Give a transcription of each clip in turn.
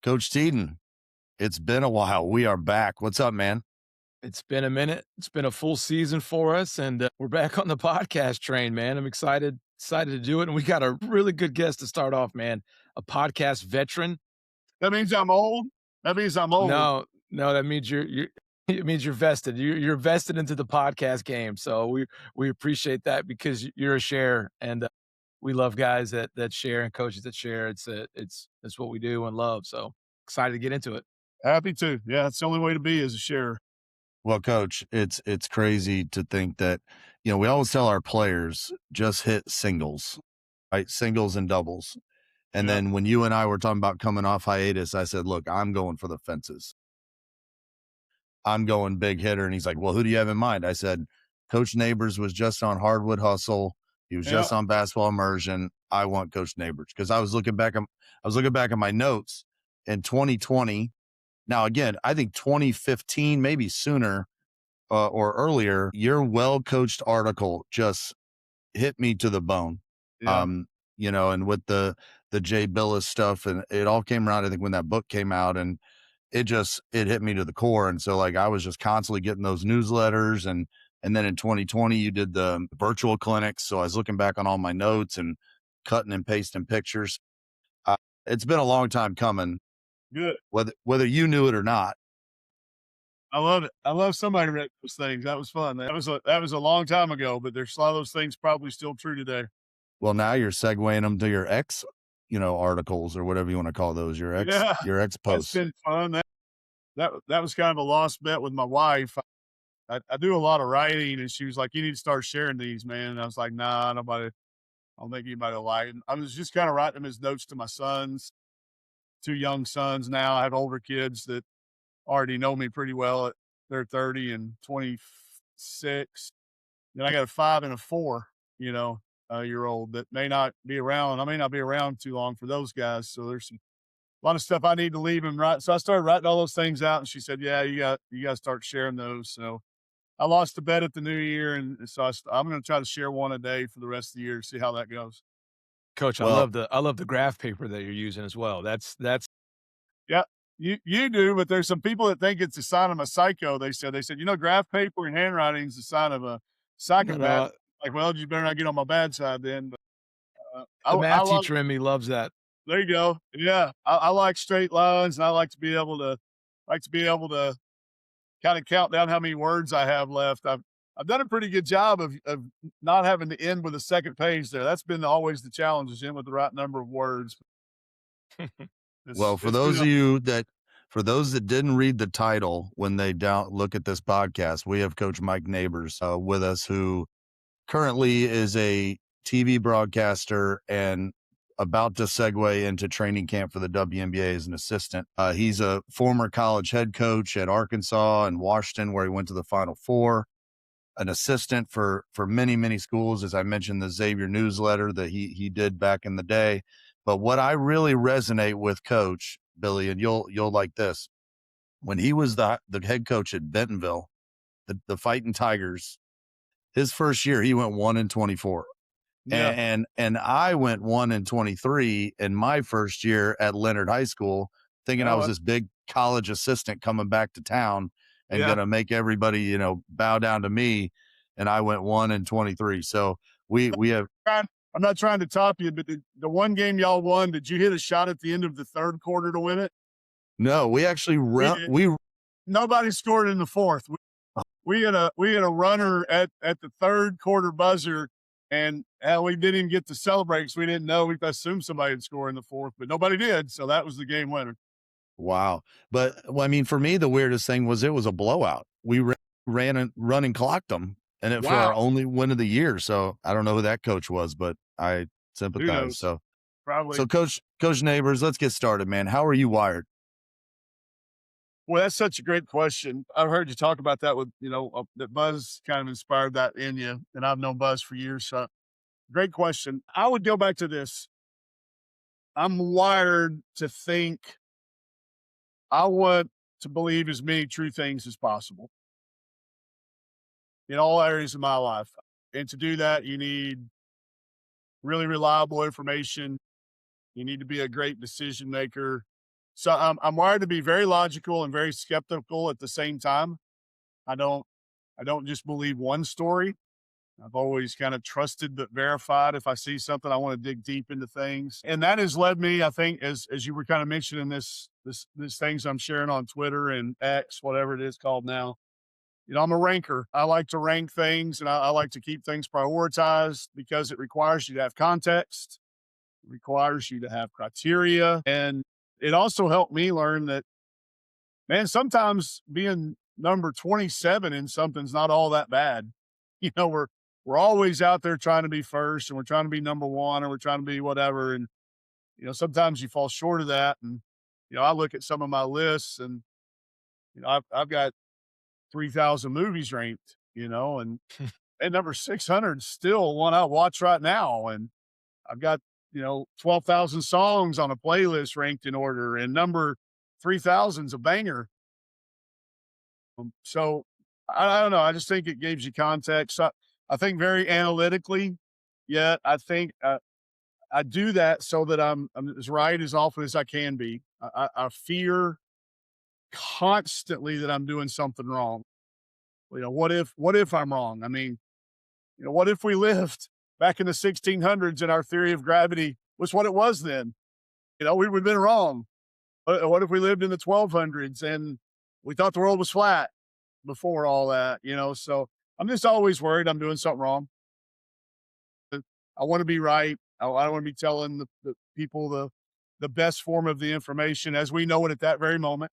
Coach Teeden, it's been a while. We are back. What's up, man? It's been a minute. It's been a full season for us, and we're back on the podcast train, man. I'm excited to do it, and we got a really good guest to start off, man. A podcast veteran. That means I'm old? That means I'm old. No, that means you're it means you're vested. You're vested into the podcast game. So we appreciate that because you're a share, and we love guys that share and coaches that share. It's what we do and love. So excited to get into it. Happy to. Yeah, that's the only way to be as a sharer. Well, coach, it's crazy to think that, we always tell our players just hit singles, right? Singles and doubles. And Yeah. then when you and I were talking about coming off hiatus, I said, look, I'm going for the fences. I'm going big hitter. And he's like, well, who do you have in mind? I said, Coach Neighbors was just on Hardwood Hustle. He was just on Basketball Immersion. I want Coach Neighbors because I was looking back at my notes in 2020. Now, again, I think 2015, maybe sooner or earlier, your well-coached article just hit me to the bone. Yeah. And with the Jay Billis stuff, and it all came around, I think, when that book came out, and it hit me to the core. And so, like, I was just constantly getting those newsletters, and then in 2020, you did the virtual clinics. So I was looking back on all my notes and cutting and pasting pictures. It's been a long time coming, Good. whether you knew it or not. I love it. I love somebody wrote those things. That was fun. That was a long time ago, but there's a lot of those things probably still true today. Well, now you're segueing them to your ex, articles or whatever you want to call those, your ex posts. That's been fun. That was kind of a lost bet with my wife. I do a lot of writing, and she was like, "You need to start sharing these, man." And I was like, "Nah, nobody. I don't think anybody will like it." I was just kind of writing them as notes to my sons, 2 young sons now. I have older kids that already know me pretty well. They're 30 and 26. Then I got a 5 and a 4, year old that may not be around. I may not be around too long for those guys. So there's a lot of stuff I need to leave them right. So I started writing all those things out, and she said, "Yeah, you got to start sharing those." So I lost a bet at the new year, and so I'm going to try to share one a day for the rest of the year. See how that goes. Coach, Well, I love the graph paper that you're using as well. That's Yeah, you do, but there's some people that think it's a sign of a psycho. They said, graph paper and handwriting is a sign of a no, psychopath. no, Like, well, you better not get on my bad side then. But the I math love. teacher in me loves that. There you go. Yeah, I like straight lines, and I like to be able to kind of count down how many words I have left. I've done a pretty good job of not having to end with a second page there. That's been always the challenge, is in with the right number of words. Well, for those that didn't read the title when they look at this podcast, we have Coach Mike Neighbors with us, who currently is a TV broadcaster and about to segue into training camp for the WNBA as an assistant. He's a former college head coach at Arkansas and Washington, where he went to the Final Four. An assistant for many, many schools, as I mentioned, the Xavier newsletter that he did back in the day. But what I really resonate with, Coach Billy, and you'll like this, when he was the head coach at Bentonville, the Fighting Tigers, his first year he went 1-24. Yeah. And I went 1-23 in my first year at Leonard High School, thinking I was this big college assistant coming back to town and going to make everybody, bow down to me. And I went 1-23. So we have. I'm not trying to top you, but the one game y'all won, did you hit a shot at the end of the third quarter to win it? No, we actually nobody scored in the fourth. We had a runner at the third quarter buzzer, and we didn't even get to celebrate because we didn't know. We assumed somebody would score in the fourth, but nobody did. So that was the game winner. Wow. But for me, the weirdest thing was it was a blowout. We ran and clocked them, and it for our only win of the year. So I don't know who that coach was, but I sympathize. So probably. So Coach Neighbors, let's get started, man. How are you wired? Well, that's such a great question. I've heard you talk about that with, that Buzz kind of inspired that in you, and I've known Buzz for years. So great question. I would go back to this. I'm wired to think I want to believe as many true things as possible in all areas of my life. And to do that, you need really reliable information. You need to be a great decision maker. So I'm wired to be very logical and very skeptical at the same time. I don't I don't just believe one story. I've always kind of trusted but verified. If I see something, I want to dig deep into things. And that has led me, I think, as you were kind of mentioning this things I'm sharing on Twitter and X, whatever it is called now. I'm a ranker. I like to rank things and I like to keep things prioritized because it requires you to have context, it requires you to have criteria. And it also helped me learn that, man, sometimes being number 27 in something's not all that bad. We're always out there trying to be first and we're trying to be number one or we're trying to be whatever. And, sometimes you fall short of that. And, I look at some of my lists and, I've got 3,000 movies ranked, and number 600 is still one I watch right now. And I've got, 12,000 songs on a playlist ranked in order, and number 3,000 is a banger. So I don't know. I just think it gives you context. I think very analytically, yet I think I do that so that I'm as right as often as I can be. I fear constantly that I'm doing something wrong. What if I'm wrong? I mean, what if we lived back in the 1600s and our theory of gravity was what it was then? We would have been wrong. What if we lived in the 1200s and we thought the world was flat before all that? So I'm just always worried I'm doing something wrong. I want to be right. I don't want to be telling the people the best form of the information as we know it at that very moment.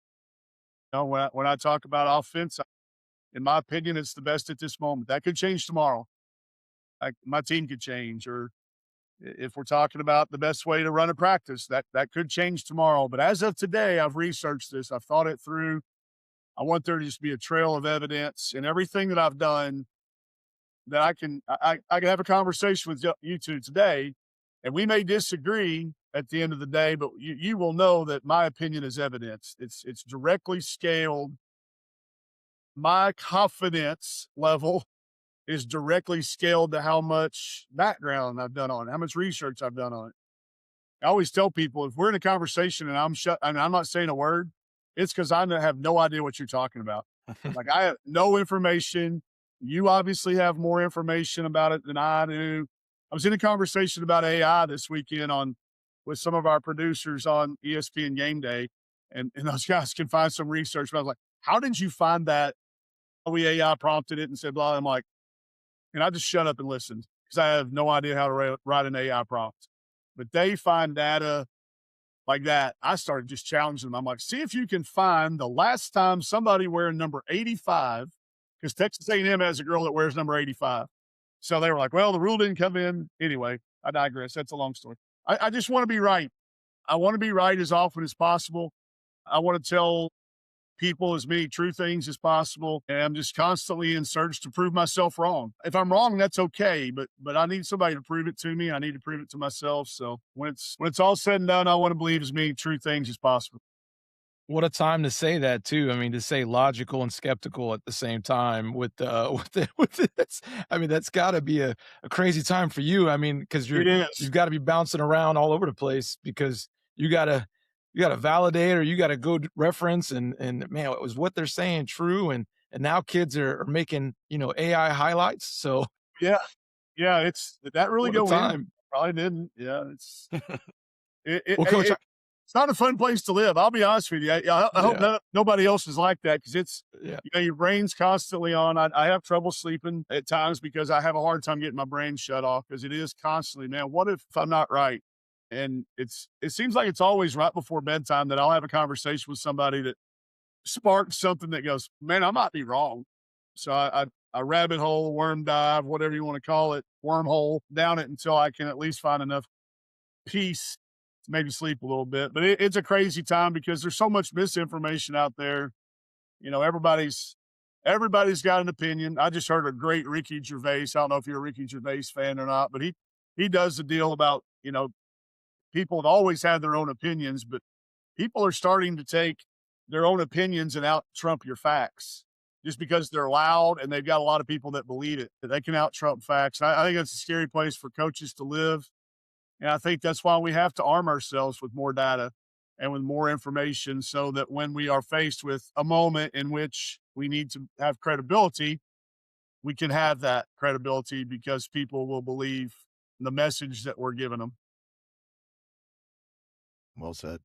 When I talk about offense, in my opinion, it's the best at this moment. That could change tomorrow. My team could change, or if we're talking about the best way to run a practice, that could change tomorrow. But as of today, I've researched this. I've thought it through. I want there to just be a trail of evidence in everything that I've done that I can have a conversation with you two today, and we may disagree at the end of the day, but you will know that my opinion is evidence. It's directly scaled. My confidence level is directly scaled to how much background I've done on it, how much research I've done on it. I always tell people if we're in a conversation and I'm not saying a word, it's because I have no idea what you're talking about. Like I have no information. You obviously have more information about it than I do. I was in a conversation about AI this weekend with some of our producers on ESPN Game Day, and those guys can find some research. But I was like, how did you find that? We AI prompted it and said, blah. I'm like, and I just shut up and listened because I have no idea how to write an AI prompt. But they find data like that. I started just challenging them. I'm like, see if you can find the last time somebody wearing number 85, because Texas A&M has a girl that wears number 85. So they were like, well, the rule didn't come in. Anyway, I digress. That's a long story. I just want to be right. I want to be right as often as possible. I want to tell people as many true things as possible. And I'm just constantly in search to prove myself wrong. If I'm wrong, that's okay. But I need somebody to prove it to me. I need to prove it to myself. So when it's all said and done, I want to believe as many true things as possible. What a time to say that too. I mean, to say logical and skeptical at the same time with this. I mean, that's gotta be a crazy time for you. I mean, because It is. you've got to be bouncing around all over the place because you gotta validate or you gotta go reference and man, was what they're saying true? And now kids are making, AI highlights. So Yeah. Yeah. That really what a go in. time. Probably didn't. Yeah. Well, coach, It's not a fun place to live. I'll be honest with you. I hope nobody else is like that because it's, yeah. Your brain's constantly on. I have trouble sleeping at times because I have a hard time getting my brain shut off because it is constantly, man, what if I'm not right? And it seems like it's always right before bedtime that I'll have a conversation with somebody that sparks something that goes, man, I might be wrong. So I rabbit hole, worm dive, whatever you want to call it, wormhole down it until I can at least find enough peace to maybe sleep a little bit. But it's a crazy time because there's so much misinformation out there. Everybody's got an opinion. I just heard a great Ricky Gervais. I don't know if you're a Ricky Gervais fan or not, but he does the deal about, people have always had their own opinions, but people are starting to take their own opinions and out trump your facts just because they're loud and they've got a lot of people that believe it, that they can out trump facts. And I think that's a scary place for coaches to live. And I think that's why we have to arm ourselves with more data. and with more information, so that when we are faced with a moment in which we need to have credibility, we can have that credibility because people will believe the message that we're giving them. Well said.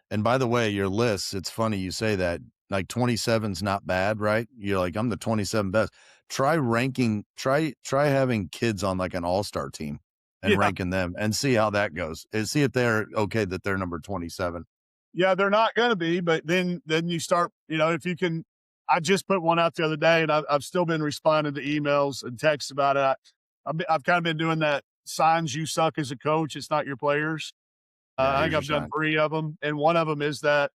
And by the way, your lists, it's funny you say that. Like 27's not bad, right? You're like, I'm the 27 best. Try having kids on like an all-star team and Yeah. ranking them and see how that goes. And see if they're okay that they're number 27. Yeah, they're not going to be, but then you start, if you can. I just put one out the other day, and I've still been responding to emails and texts about it. I've kind of been doing that signs you suck as a coach. It's not your players. Yeah, I here's think your I've done sign. 3 of them, and one of them is that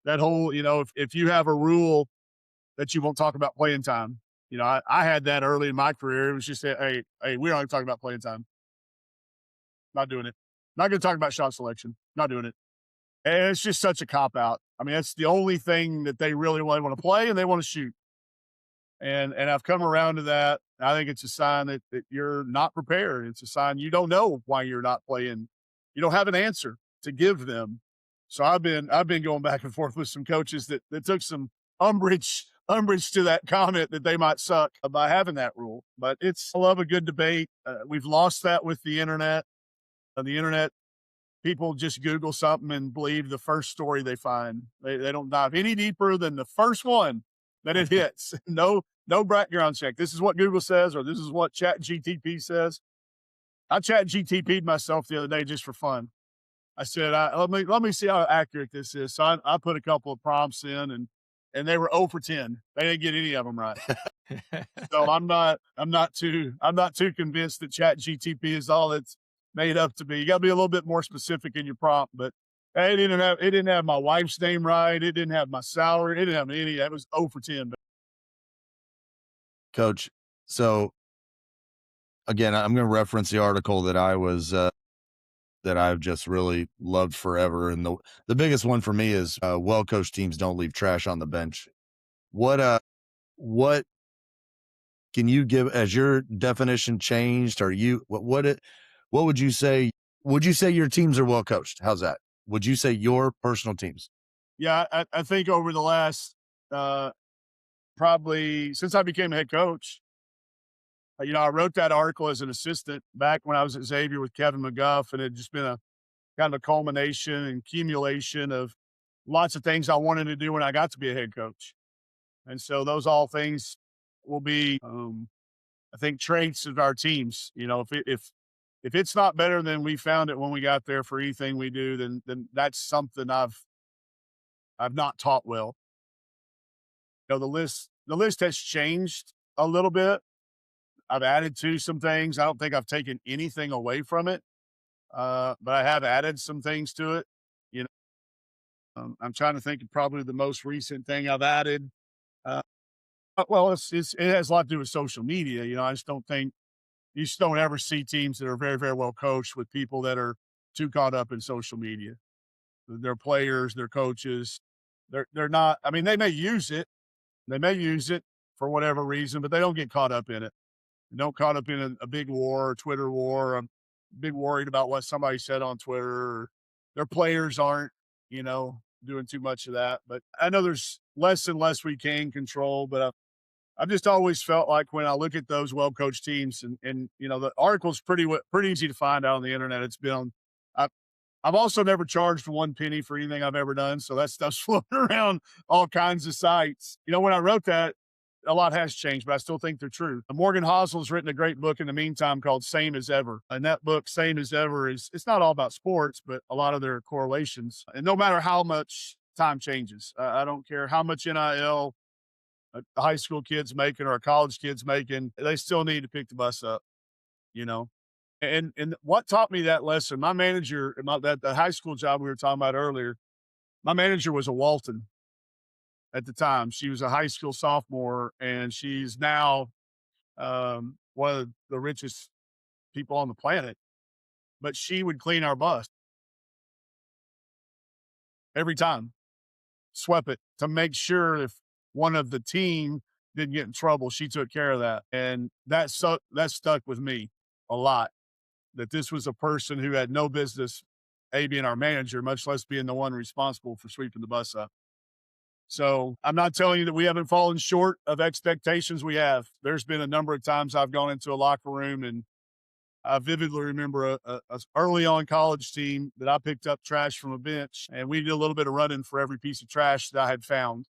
whole, if you have a rule that you won't talk about playing time. I had that early in my career. It was just, hey, we don't talk about playing time. Not doing it. Not going to talk about shot selection. Not doing it. And it's just such a cop out. I mean, that's the only thing that they really want to play, and they want to shoot. And I've come around to that. I think it's a sign that you're not prepared. It's a sign you don't know why you're not playing. You don't have an answer to give them. So I've been going back and forth with some coaches that took some umbrage to that comment that they might suck by having that rule. But I love a good debate. We've lost that with the internet. The internet, people just Google something and believe the first story they find. They don't dive any deeper than the first one that it hits. No background check. This is what Google says, or this is what Chat GTP says. I Chat GTP'd myself the other day just for fun. I said, let me see how accurate this is. So I put a couple of prompts in, and they were 0 for 10. They didn't get any of them right. So I'm not too convinced that Chat GTP is all it's made up to be. You got to be a little bit more specific in your prompt, but it didn't have my wife's name right. It didn't have my salary. It didn't have any. That was 0 for 10. Coach, so again, I'm going to reference the article that that I've just really loved forever. And the biggest one for me is well-coached teams don't leave trash on the bench. What can you give as your definition changed? Or what would you say? Would you say your teams are well-coached? How's that? Would you say your personal teams? Yeah, I think over the last probably since I became a head coach, I wrote that article as an assistant back when I was at Xavier with Kevin McGuff, and it had just been a kind of a culmination and accumulation of lots of things I wanted to do when I got to be a head coach. And so those all things will be, I think, traits of our teams. If it's not better than we found it when we got there for anything we do, then that's something I've not taught well. The list has changed a little bit. I've added to some things. I don't think I've taken anything away from it, but I have added some things to it. You I'm trying to think of probably the most recent thing I've added. Uh, well, it has a lot to do with social media. I just don't think you just don't ever see teams that are very, very well coached with people that are too caught up in social media. Their players, their coaches, they're not. I mean, they may use it. They may use it for whatever reason, but they don't get caught up in it. They don't caught up in a big war, a Twitter war. I'm big worried about what somebody said on Twitter. Or their players aren't, doing too much of that. But I know there's less and less we can control. But I've just always felt like when I look at those well coached teams, and the article's pretty easy to find out on the internet. It's been on. I've also never charged 1 penny for anything I've ever done, so that stuff's floating around all kinds of sites. When I wrote that, a lot has changed, but I still think they're true. Morgan Housel's written a great book in the meantime called Same as Ever. And that book, Same as Ever, it's not all about sports, but a lot of their correlations. And no matter how much time changes, I don't care how much NIL a high school kid's making or a college kid's making, they still need to pick the bus up, you know? And what taught me that lesson, my manager, the high school job we were talking about earlier, my manager was a Walton at the time. She was a high school sophomore, and she's now one of the richest people on the planet. But she would clean our bus every time, swept it to make sure if one of the team didn't get in trouble, she took care of that. And that stuck with me a lot, that this was a person who had no business being our manager, much less being the one responsible for sweeping the bus up. So I'm not telling you that we haven't fallen short of expectations. We have. There's been a number of times I've gone into a locker room, and I vividly remember a early on college team that I picked up trash from a bench, and we did a little bit of running for every piece of trash that I had found.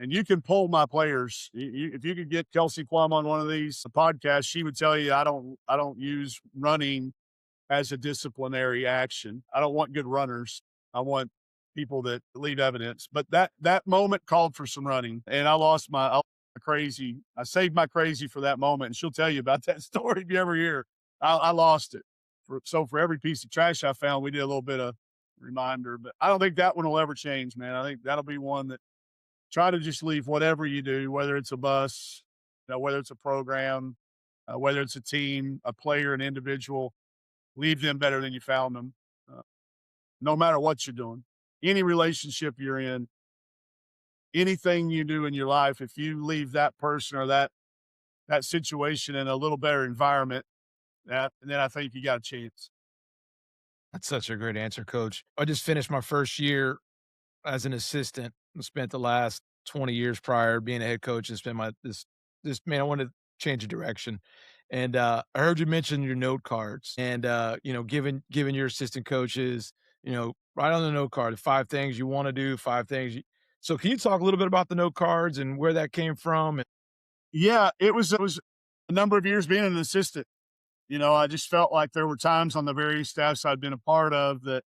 And you can poll my players. If you could get Kelsey Plum on one of these podcasts, she would tell you I don't use running as a disciplinary action. I don't want good runners. I want people that leave evidence. But that moment called for some running, and I lost my crazy. I saved my crazy for that moment, and she'll tell you about that story if you ever hear. I lost it. So for every piece of trash I found, we did a little bit of reminder. But I don't think that one will ever change, man. I think that'll be one that try to just leave whatever you do, whether it's a bus, whether it's a program, whether it's a team, a player, an individual, leave them better than you found them. No matter what you're doing, any relationship you're in, anything you do in your life, if you leave that person or that situation in a little better environment, then I think you got a chance. That's such a great answer, Coach. I just finished my first year as an assistant. I spent the last 20 years prior being a head coach and spent this man, I wanted to change of direction. And I heard you mention your note cards and giving your assistant coaches, write on the note card the 5 things you want to do, 5 things. So can you talk a little bit about the note cards and where that came from? Yeah, it was a number of years being an assistant. I just felt like there were times on the various staffs I'd been a part of that,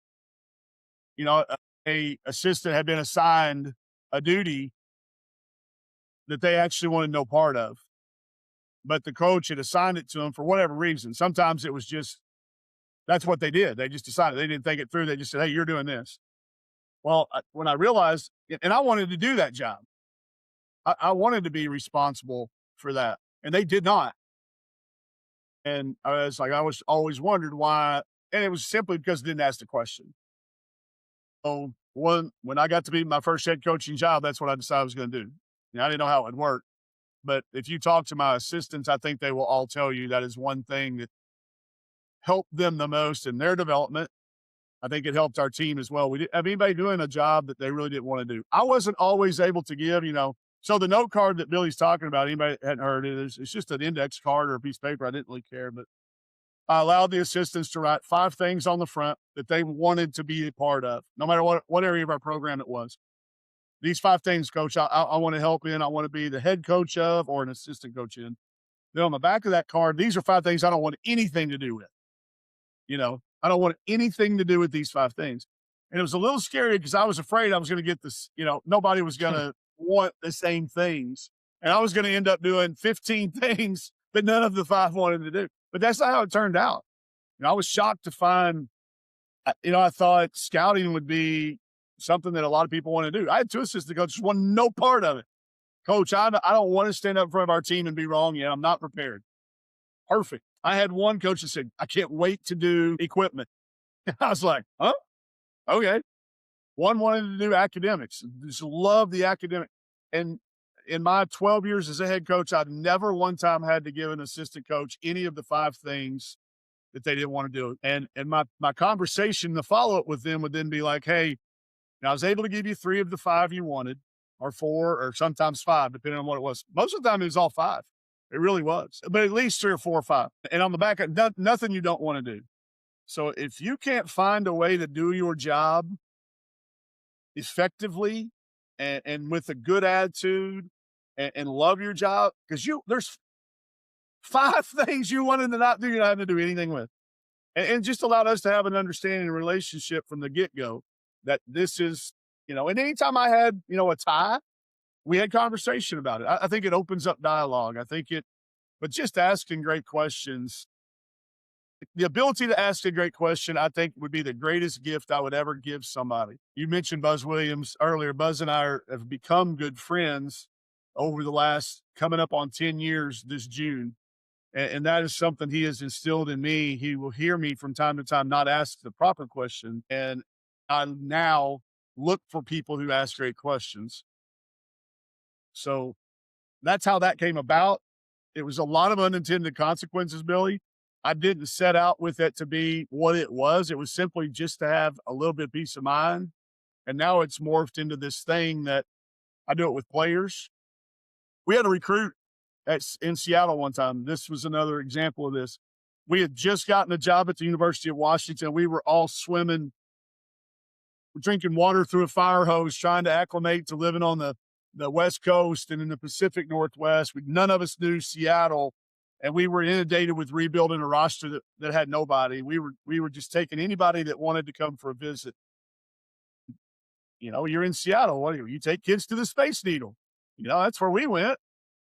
a assistant had been assigned a duty that they actually wanted no part of, but the coach had assigned it to them for whatever reason. Sometimes it was just, that's what they did. They just decided, they didn't think it through. They just said, hey, you're doing this. Well, when I realized, and I wanted to do that job, I wanted to be responsible for that, and they did not. And I was always wondered why, and it was simply because I didn't ask the question. So when I got to be my first head coaching job, that's what I decided I was going to do. I didn't know how it would work, but if you talk to my assistants, I think they will all tell you that is one thing that helped them the most in their development. I think it helped our team as well. We didn't have anybody doing a job that they really didn't want to do. I wasn't always able to give, so the note card that Billy's talking about, anybody that hadn't heard it, it's just an index card or a piece of paper. I didn't really care, but I allowed the assistants to write 5 things on the front that they wanted to be a part of, no matter what area of our program it was. These 5 things, coach, I want to help in. I want to be the head coach of or an assistant coach in. Then on the back of that card, these are 5 things I don't want anything to do with. I don't want anything to do with these 5 things. And it was a little scary because I was afraid I was going to get this, nobody was going to want the same things. And I was going to end up doing 15 things that none of the 5 wanted to do. But that's not how it turned out. I was shocked to find, I thought scouting would be something that a lot of people want to do. I had 2 assistant coaches, want no part of it. Coach, I don't want to stand up in front of our team and be wrong yet. I'm not prepared. Perfect. I had one coach that said, I can't wait to do equipment. I was like, huh? Okay. One wanted to do academics. Just love the academic. And in my 12 years as a head coach, I've never one time had to give an assistant coach any of the 5 things that they didn't want to do. And my conversation, the follow-up with them would then be like, hey, I was able to give you 3 of the 5 you wanted, or 4, or sometimes 5, depending on what it was. Most of the time it was all 5. It really was, but at least 3 or 4 or 5. And on the back, nothing you don't want to do. So if you can't find a way to do your job effectively and with a good attitude and love your job, because there's 5 things you wanted to not do, you're not having to do anything with. And just allowed us to have an understanding and relationship from the get-go that this is, and anytime I had, a tie, we had conversation about it. I think it opens up dialogue. But just asking great questions, the ability to ask a great question, I think would be the greatest gift I would ever give somebody. You mentioned Buzz Williams earlier. Buzz and I have become good friends over the last coming up on 10 years this June. And that is something he has instilled in me. He will hear me from time to time not ask the proper question. And I now look for people who ask great questions. So that's how that came about. It was a lot of unintended consequences, Billy. I didn't set out with it to be what it was. It was simply just to have a little bit of peace of mind. And now it's morphed into this thing that I do it with players. We had a recruit in Seattle one time. This was another example of this. We had just gotten a job at the University of Washington. We were all swimming, drinking water through a fire hose, trying to acclimate to living on the West Coast and in the Pacific Northwest. None of us knew Seattle, and we were inundated with rebuilding a roster that had nobody. We were just taking anybody that wanted to come for a visit. You're in Seattle. What do you take kids to the Space Needle? That's where we went.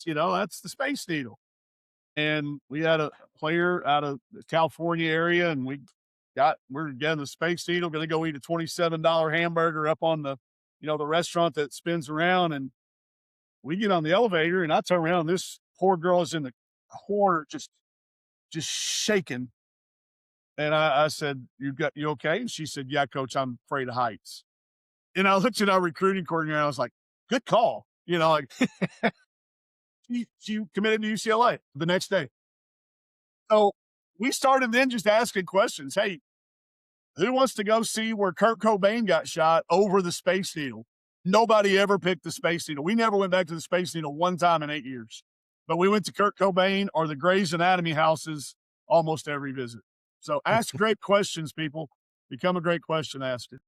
That's the Space Needle. And we had a player out of the California area, and we're getting the Space Needle, going to go eat a $27 hamburger up on the restaurant that spins around. And we get on the elevator, and I turn around, and this poor girl is in the corner, just shaking. And I said, you okay? And she said, yeah, coach, I'm afraid of heights. And I looked at our recruiting coordinator, and I was like, good call. She committed to UCLA the next day. So we started then just asking questions. Hey, who wants to go see where Kurt Cobain got shot over the Space Needle? Nobody ever picked the Space Needle. We never went back to the Space Needle one time in 8 years. But we went to Kurt Cobain or the Grey's Anatomy houses almost every visit. So ask great questions, people. Become a great question asker.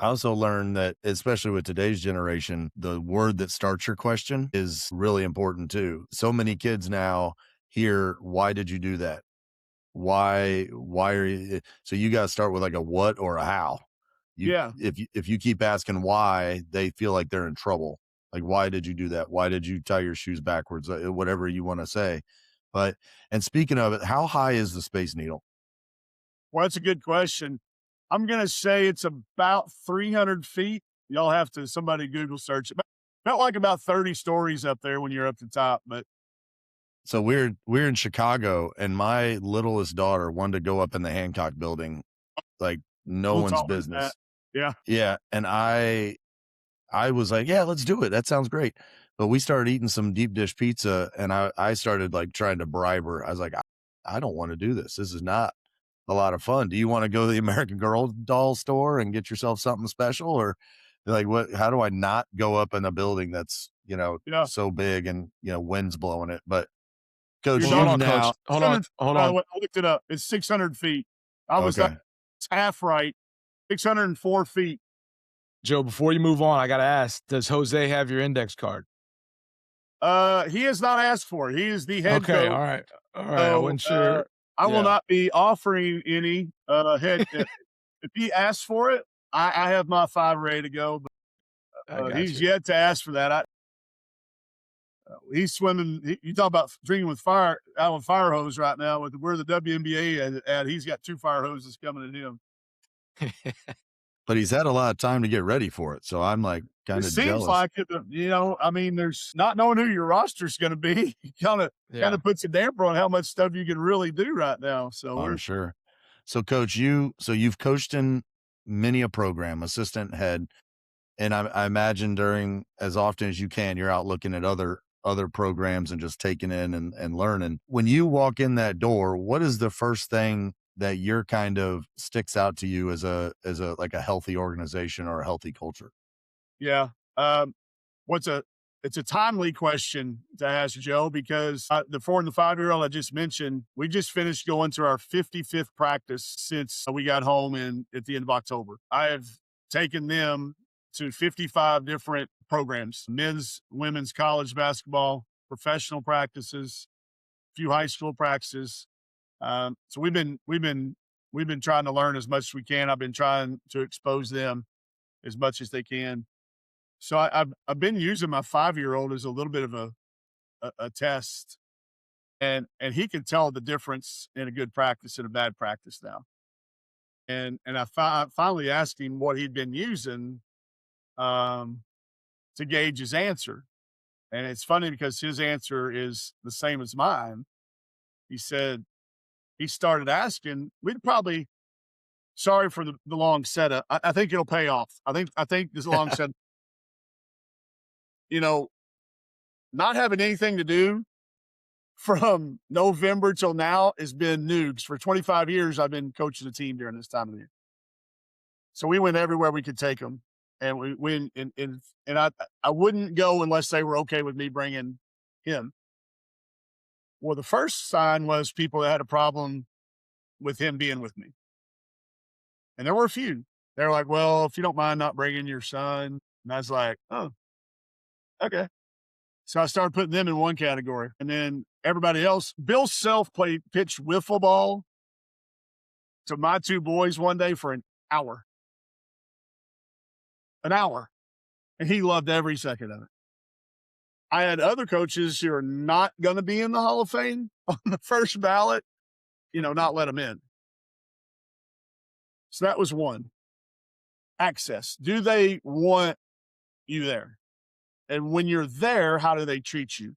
I also learned that, especially with today's generation, the word that starts your question is really important too. So many kids now hear, why did you do that? Why are you? So you got to start with like a what or a how. If you keep asking why, they feel like they're in trouble. Like, why did you do that? Why did you tie your shoes backwards? Whatever you want to say. And speaking of it, how high is the Space Needle? Well, that's a good question. I'm going to say it's about 300 feet. Y'all have to, somebody Google search it. Felt like about 30 stories up there when you're up the top. But so we're in Chicago, and my littlest daughter wanted to go up in the Hancock building, like no one's business. Yeah. And I was like, yeah, let's do it. That sounds great. But we started eating some deep dish pizza, and I started like trying to bribe her. I was like, I don't want to do this. This is not a lot of fun. Do you want to go to the American Girl doll store and get yourself something special? Or like, how do I not go up in a building that's, so big and, wind's blowing it? But coach, hold on. I looked it up. It's 600 feet. I was it's half right. 604 feet. Joe, before you move on, I got to ask, does Jose have your index card? He has not asked for it. He is the head coach. Okay. All right. I wasn't sure. I will not be offering any head. If he asks for it, I have my 5 ready to go. But he's yet to ask for that. He's swimming. You talk about drinking with fire out of a fire hose right now. With where the WNBA at, he's got 2 fire hoses coming at him. But he's had a lot of time to get ready for it, so I'm like kind of jealous. Seems like it. I mean, there's not knowing who your roster's going to be. kind of puts a damper on how much stuff you can really do right now. So I'm sure. So, coach, you've coached in many a program, assistant head, and I imagine during as often as you can, you're out looking at other programs and just taking in and learning. When you walk in that door, what is the first thing that you're kind of sticks out to you as a like a healthy organization or a healthy culture? Yeah. It's a timely question to ask, Joe, because the 4 and the 5-year-old I just mentioned, we just finished going to our 55th practice since we got home at the end of October. I have taken them to 55 different programs, men's, women's, college basketball, professional practices, a few high school practices. So we've been trying to learn as much as we can. I've been trying to expose them as much as they can. So I've been using my 5-year-old as a little bit of a test, and he can tell the difference in a good practice and a bad practice now. And I finally asked him what he'd been using to gauge his answer. And it's funny because his answer is the same as mine. He said he started asking, sorry for the long setup. I think it'll pay off. I think this long setup, not having anything to do from November till now has been Nugs. For 25 years, I've been coaching a team during this time of the year. So we went everywhere we could take them. And we win, and I wouldn't go unless they were okay with me bringing him. Well, the first sign was people that had a problem with him being with me. And there were a few. They're like, well, if you don't mind not bringing your son. And I was like, oh, okay. So I started putting them in one category. And then everybody else, Bill Self pitched wiffle ball to my two boys one day for an hour. An hour. And he loved every second of it. I had other coaches who are not going to be in the Hall of Fame on the first ballot, not let them in. So that was one. Access. Do they want you there? And when you're there, how do they treat you?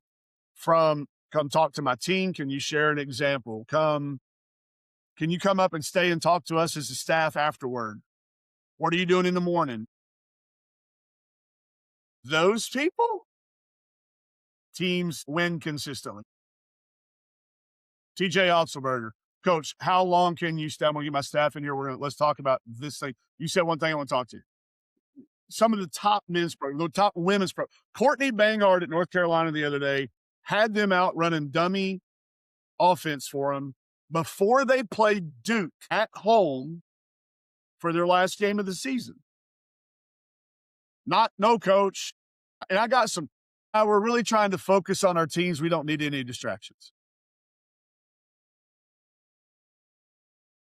From come talk to my team. Can you share an example? Can you come up and stay and talk to us as a staff afterward? What are you doing in the morning? Those people, teams win consistently. TJ Otzelberger, coach, how long can you stay? I'm going to get my staff in here. Let's talk about this thing. You said one thing I want to talk to you. Some of the top men's pro, the top women's pro. Courtney Bangard at North Carolina the other day had them out running dummy offense for them before they played Duke at home for their last game of the season. No coach. And I got some. We're really trying to focus on our teams. We don't need any distractions.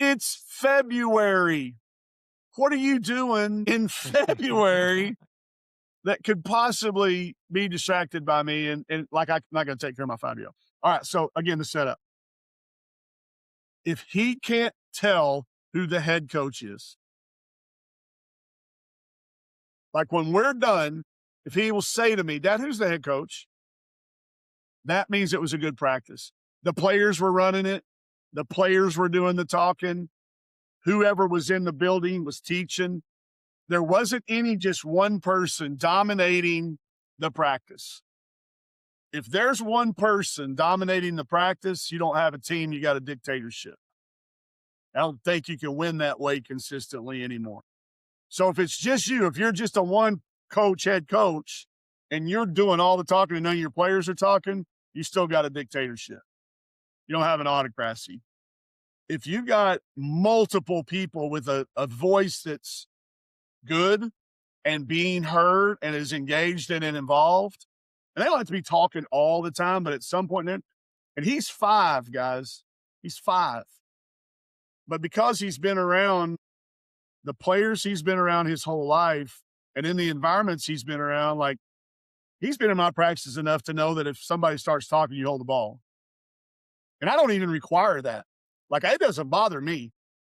It's February. What are you doing in February that could possibly be distracted by me? And like, I'm not going to take care of my 5-year-old. All right. So again, the setup. If he can't tell who the head coach is, like when we're done, if he will say to me, Dad, who's the head coach? That means it was a good practice. The players were running it. The players were doing the talking. Whoever was in the building was teaching. There wasn't just one person dominating the practice. If there's one person dominating the practice, you don't have a team, you got a dictatorship. I don't think you can win that way consistently anymore. So if it's just you, if you're just a one coach, head coach, and you're doing all the talking and none of your players are talking, you still got a dictatorship. You don't have an autocracy. If you got multiple people with a voice that's good and being heard and is engaged and involved, and they don't have to be talking all the time, but at some point, and he's 5, guys. He's 5. But because he's been around the players he's been around his whole life and in the environments he's been around, like he's been in my practices enough to know that if somebody starts talking, you hold the ball. And I don't even require that. Like, it doesn't bother me.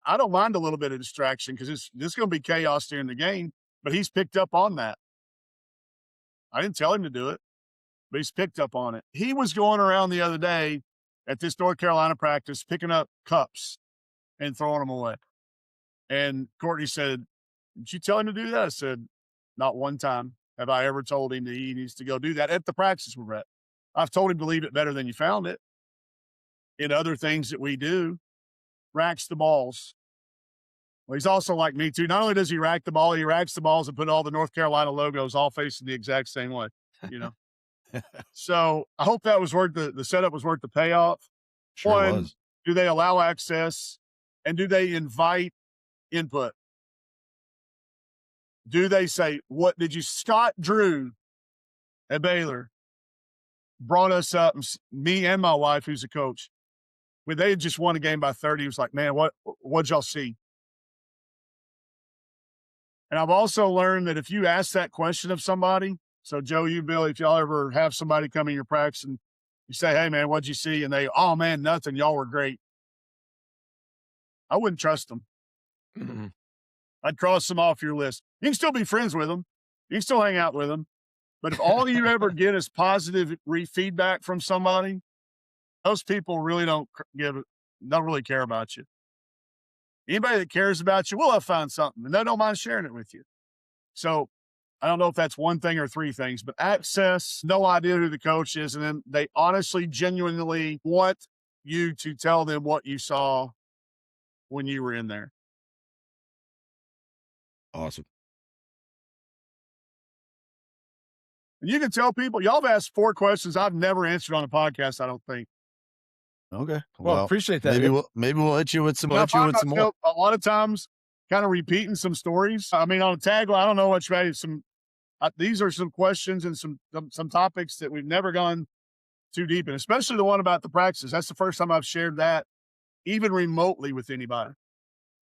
I don't mind a little bit of distraction because there's going to be chaos during the game, but he's picked up on that. I didn't tell him to do it, but he's picked up on it. He was going around the other day at this North Carolina practice, picking up cups and throwing them away. And Courtney said, did you tell him to do that? I said, not one time have I ever told him that he needs to go do that at the practice we're at. I've told him to leave it better than you found it. In other things that we do, racks the balls. Well, he's also like me too. Not only does he rack the ball, he racks the balls and put all the North Carolina logos all facing the exact same way, So I hope that was worth the setup was worth the payoff. Sure was. Do they allow access and do they invite input? Do they say, what did you, Scott Drew at Baylor brought us up, me and my wife, who's a coach, when they had just won a game by 30, he was like, man, what'd y'all see? And I've also learned that if you ask that question of somebody, so Joe, you, Billy, if y'all ever have somebody come in your practice and you say, hey, man, what'd you see? And they, oh, man, nothing. Y'all were great. I wouldn't trust them. Mm-hmm. I'd cross them off your list. You can still be friends with them. You can still hang out with them. But if all you ever get is positive feedback from somebody, those people really don't really care about you. Anybody that cares about you will have found something, and they don't mind sharing it with you. So I don't know if that's one thing or three things, but access, no idea who the coach is. And then they honestly, genuinely want you to tell them what you saw when you were in there. Awesome. And you can tell people, y'all have asked 4 questions I've never answered on a podcast, I don't think. Okay. Well, appreciate that. Maybe we'll hit you with some, Now, more. A lot of times kind of repeating some stories. I mean, on a tagline, I don't know what you these are some questions and some topics that we've never gone too deep in, especially the one about the practices. That's the first time I've shared that even remotely with anybody.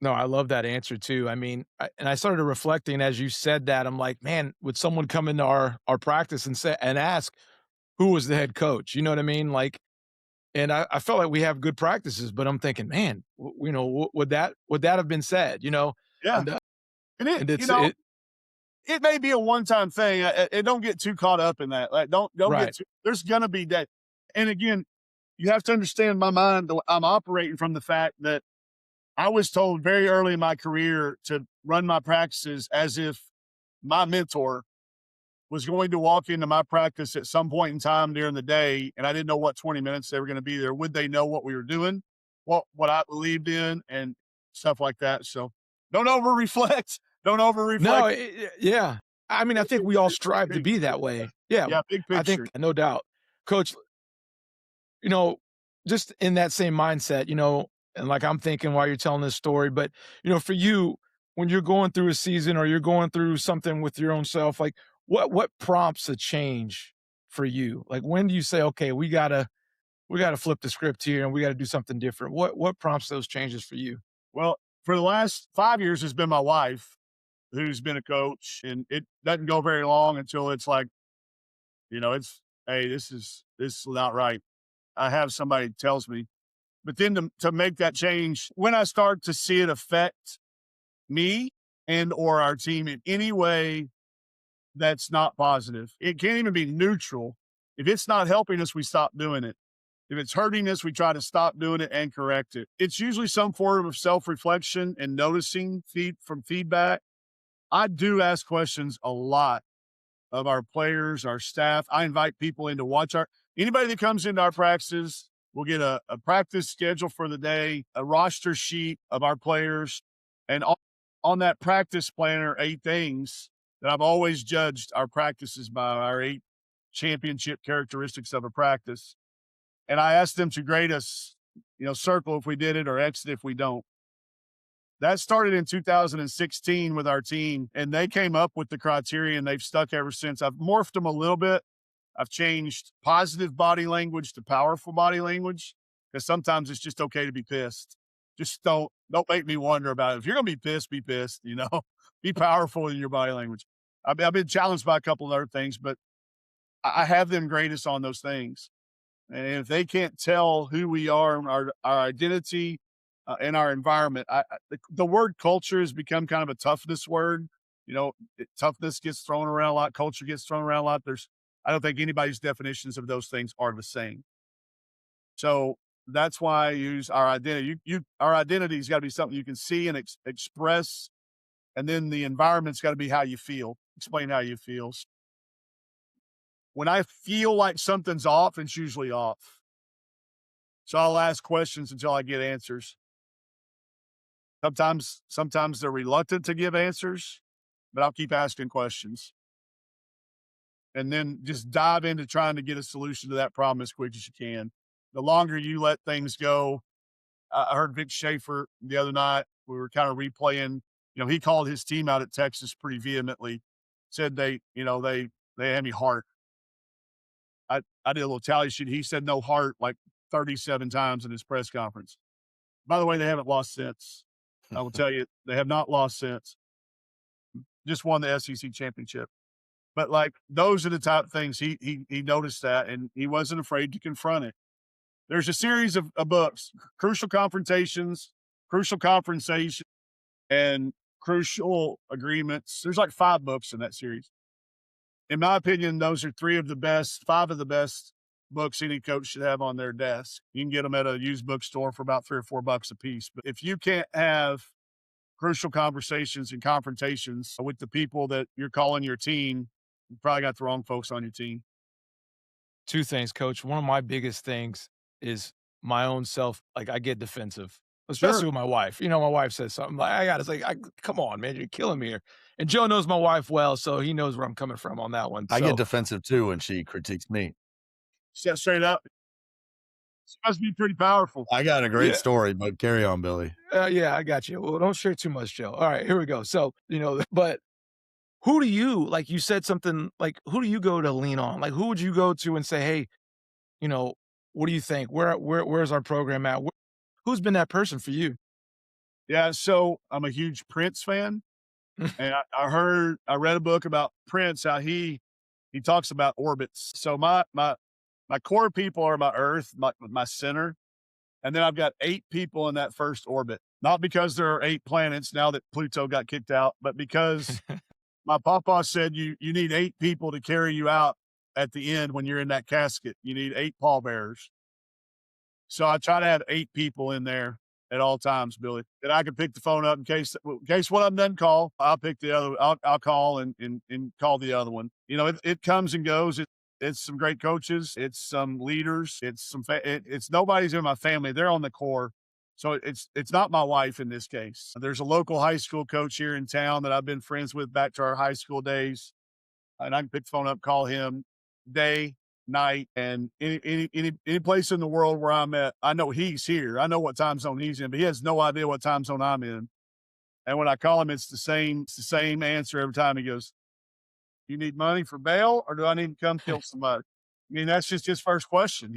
No, I love that answer too. I mean, I started reflecting as you said that. I'm like, man, would someone come into our practice and ask who was the head coach? You know what I mean? Like, and I felt like we have good practices, but I'm thinking, man, would that have been said? You know, Yeah, and, and it's it may be a one-time thing. And don't get too caught up in that. Like, don't right. get too, there's gonna be that. And again, you have to understand my mind. I'm operating from the fact that I was told very early in my career to run my practices as if my mentor was going to walk into my practice at some point in time during the day, and I didn't know what 20 minutes they were going to be there. Would they know what we were doing, what I believed in, and stuff like that? So don't over reflect. Don't over reflect. No, yeah. I mean, I think we all strive to be that way. Yeah, Yeah, big picture. I think no doubt, Coach. You know, just in that same mindset, you know, and like I'm thinking while you're telling this story, but you know, for you, when you're going through a season or you're going through something with your own self, like what prompts a change for you? Like when do you say, okay, we gotta flip the script here and we gotta do something different? What prompts those changes for you? Well, for the last 5 years, has been my wife who's been a coach, and it doesn't go very long until it's like, it's, hey, this is not right. I have somebody tells me, but then to make that change, when I start to see it affect me and or our team in any way that's not positive, it can't even be neutral. If it's not helping us, we stop doing it. If it's hurting us, we try to stop doing it and correct it. It's usually some form of self-reflection and noticing from feedback. I do ask questions a lot of our players, our staff. I invite people in to watch anybody that comes into our practices. We'll get a practice schedule for the day, a roster sheet of our players, and on that practice planner, 8 things that I've always judged our practices by, our 8 championship characteristics of a practice. And I asked them to grade us, circle if we did it or exit if we don't. That started in 2016 with our team, and they came up with the criteria, and they've stuck ever since. I've morphed them a little bit. I've changed positive body language to powerful body language, because sometimes it's just okay to be pissed. Just don't make me wonder about it. If you're going to be pissed, be powerful in your body language. I've been challenged by a couple of other things, but I have them grade us on those things. And if they can't tell who we are, our identity, and our environment, the word culture has become kind of a toughness word. Toughness gets thrown around a lot. Culture gets thrown around a lot. I don't think anybody's definitions of those things are the same. So that's why I use our identity. Our identity's got to be something you can see and express. And then the environment's got to be how you feel. Explain how you feel. When I feel like something's off, it's usually off. So I'll ask questions until I get answers. Sometimes they're reluctant to give answers, but I'll keep asking questions. And then just dive into trying to get a solution to that problem as quick as you can. The longer you let things go, I heard Vic Schaefer the other night. We were kind of replaying, he called his team out at Texas pretty vehemently, said they had any heart. I did a little tally sheet. He said no heart like 37 times in his press conference. By the way, they haven't lost since. I will tell you, they have not lost since. Just won the SEC championship. But like, those are the type of things he noticed that, and he wasn't afraid to confront it. There's a series of books, Crucial Confrontations, Crucial Confrontation, and Crucial Agreements. There's like 5 books in that series. In my opinion, those are 5 of the best books any coach should have on their desk. You can get them at a used bookstore for about $3 or $4 a piece. But if you can't have crucial conversations and confrontations with the people that you're calling your team, you probably got the wrong folks on your team. Two things, coach. One of my biggest things is my own self. Like, I get defensive, Sure. especially with my wife. My wife says something like, I got to say, come on, man, you're killing me here. And Joe knows my wife well, so he knows where I'm coming from on that one. I get So, defensive too when she critiques me. Step straight up. It's supposed to be pretty powerful. I got a great yeah, story, but carry on, Billy. yeah, I got you. Well, don't share too much, Joe. All right, here we go. So, but who do you, like you said something, like, who do you go to lean on? Like, who would you go to and say, hey, you know, what do you think? Where's our program at? Who's been that person for you? Yeah. So I'm a huge Prince fan. And I read a book about Prince, how he talks about orbits. So my core people are my Earth, my center, and then I've got 8 people in that first orbit. Not because there are 8 planets now that Pluto got kicked out, but because my papa said you need 8 people to carry you out at the end when you're in that casket. You need 8 pallbearers. So I try to have 8 people in there at all times, Billy, that I can pick the phone up in case one of them doesn't call. I'll pick the other. I'll call and call the other one. It comes and goes. It's some great coaches. It's some leaders. It's nobody's in my family. They're on the core. So it's not my wife in this case. There's a local high school coach here in town that I've been friends with back to our high school days, and I can pick the phone up, call him day, night, and any place in the world where I'm at. I know he's here. I know what time zone he's in, but he has no idea what time zone I'm in. And when I call him, it's the same answer every time. He goes, "You need money for bail, or do I need to come kill somebody?" I mean, that's just his first question.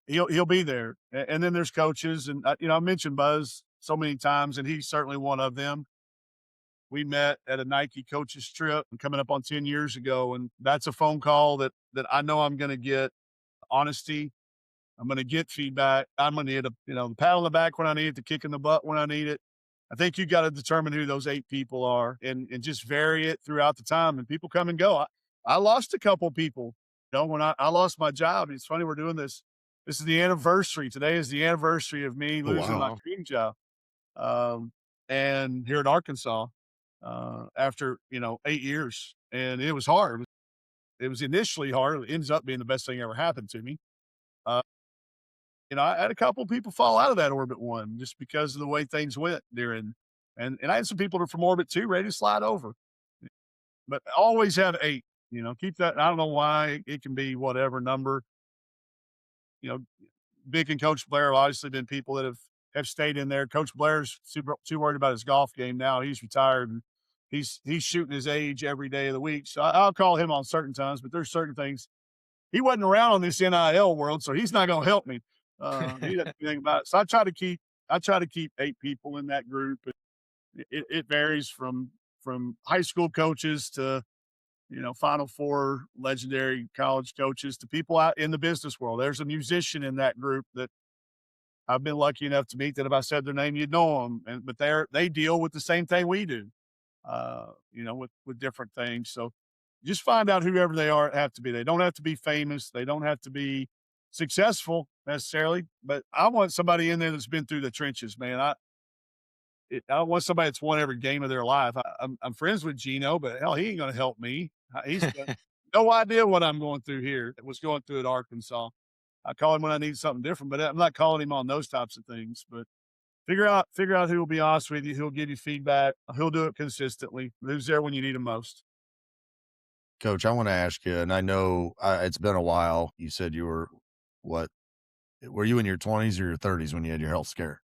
He'll be there. And then there's coaches, and I mentioned Buzz so many times, and he's certainly one of them. We met at a Nike coaches trip coming up on 10 years ago. And that's a phone call that I know I'm going to get honesty. I'm going to get feedback. I'm going to get the pat on the back when I need it, the kick in the butt when I need it. I think you got to determine who those 8 people are and just vary it throughout the time. And people come and go. I lost a couple people, when I lost my job. It's funny. We're doing this. This is the anniversary. Today is the anniversary of me Oh, losing my wow. dream job. And here in Arkansas, after 8 years, and it was hard. It was initially hard. It ends up being the best thing ever happened to me. Uh, I had a couple people fall out of that orbit one just because of the way things went during, and I had some people that are from orbit two ready to slide over, but always have 8. Keep that. I don't know why it can be whatever number. You know, Vic and Coach Blair have obviously been people that have stayed in there. Coach Blair's too worried about his golf game now. He's retired and he's shooting his age every day of the week. So I'll call him on certain times, but there's certain things. He wasn't around on this NIL world, so he's not going to help me. He doesn't know anything about it. So I try to keep 8 people in that group. It varies from high school coaches to Final Four legendary college coaches to people out in the business world. There's a musician in that group that I've been lucky enough to meet that if I said their name, you'd know them. But they deal with the same thing we do, with different things. So just find out whoever they are have to be. They don't have to be famous. They don't have to be successful necessarily. But I want somebody in there that's been through the trenches, man. I don't want somebody that's won every game of their life. I'm friends with Gino, but hell, he ain't going to help me. He's got no idea what I'm going through here. Was going through at Arkansas. I call him when I need something different, but I'm not calling him on those types of things. But figure out who will be honest with you, who'll give you feedback, who'll do it consistently, who's there when you need him most. Coach, I want to ask you, and I know it's been a while. You said you were what? Were you in your 20s or your 30s when you had your health scare?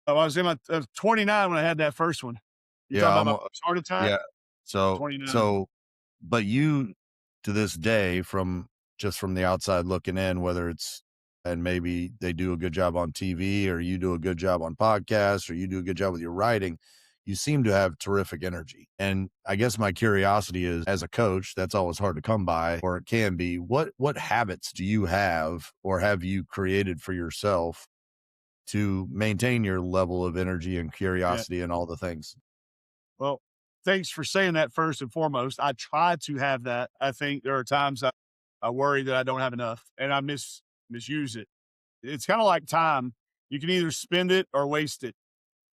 I was 29 when I had that first one. You Yeah, talking about my heart attack? yeah. So, 29. but you, to this day, from the outside looking in, whether it's, and maybe they do a good job on TV or you do a good job on podcasts or you do a good job with your writing, you seem to have terrific energy. And I guess my curiosity is, as a coach, that's always hard to come by, or it can be. What habits do you have or have you created for yourself to maintain your level of energy and Yeah. curiosity and all the things? Well, thanks for saying that first and foremost. I try to have that. I think there are times I worry that I don't have enough and I misuse it. It's kind of like time. You can either spend it or waste it,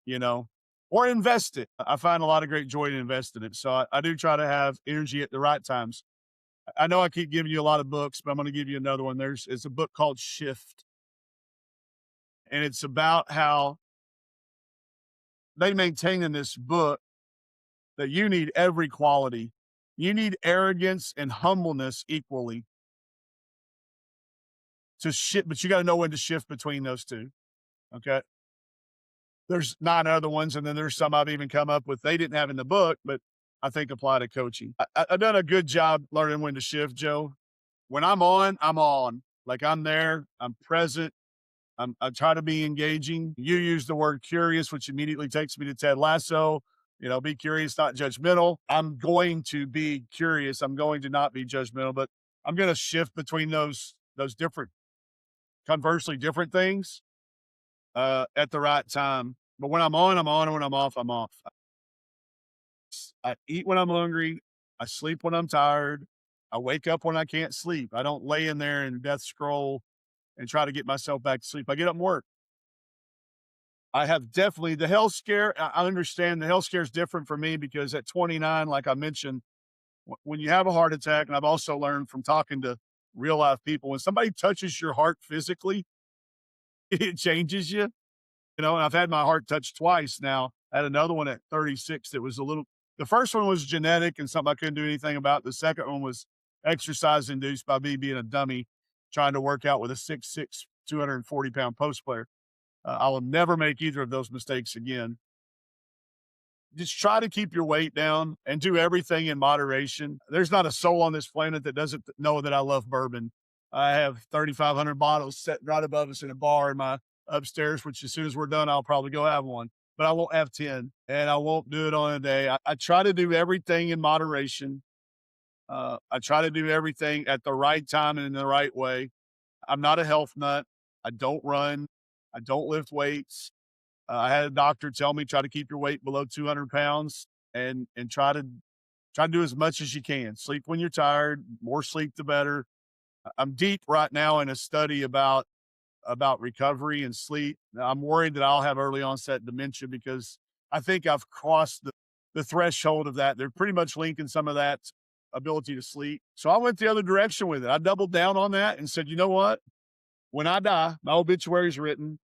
you know. or invest it. I find a lot of great joy in investing it. So I do try to have energy at the right times. I know I keep giving you a lot of books, but I'm going to give you another one. It's a book called Shift, and it's about how they maintain in this book that you need every quality. You need arrogance and humbleness equally to shift, but you got to know when to shift between those two. Okay. There's 9 other ones, and then there's some I've even come up with they didn't have in the book, but I think apply to coaching. I've done a good job learning when to shift, Joe. When I'm on, I'm on. Like I'm there, I'm present. I try to be engaging. You use the word curious, which immediately takes me to Ted Lasso. Be curious, not judgmental. I'm going to be curious. I'm going to not be judgmental, but I'm going to shift between those different, conversely different things at the right time. But when I'm on, I'm on. And when I'm off, I'm off. I eat when I'm hungry. I sleep when I'm tired. I wake up when I can't sleep. I don't lay in there and death scroll and try to get myself back to sleep. I get up and work. I have definitely the health scare. I understand the health scare is different for me because at 29, like I mentioned, when you have a heart attack, and I've also learned from talking to real life people, when somebody touches your heart physically, it changes you. And I've had my heart touched twice now. I had another one at 36 that was the first one was genetic and something I couldn't do anything about. The second one was exercise induced by me being a dummy, trying to work out with a 6'6", 240-pound post player. I will never make either of those mistakes again. Just try to keep your weight down and do everything in moderation. There's not a soul on this planet that doesn't know that I love bourbon. I have 3,500 bottles sitting right above us in a bar in my upstairs, which as soon as we're done, I'll probably go have one. But I won't have 10, and I won't do it on a day. I try to do everything in moderation. I try to do everything at the right time and in the right way. I'm not a health nut. I don't run. I don't lift weights. I had a doctor tell me try to keep your weight below 200 pounds and try to do as much as you can. Sleep when you're tired. More sleep, the better. I'm deep right now in a study about recovery and sleep. I'm worried that I'll have early onset dementia because I think I've crossed the threshold of that. They're pretty much linking some of that ability to sleep. So I went the other direction with it. I doubled down on that and said, you know what? When I die, my obituary is written.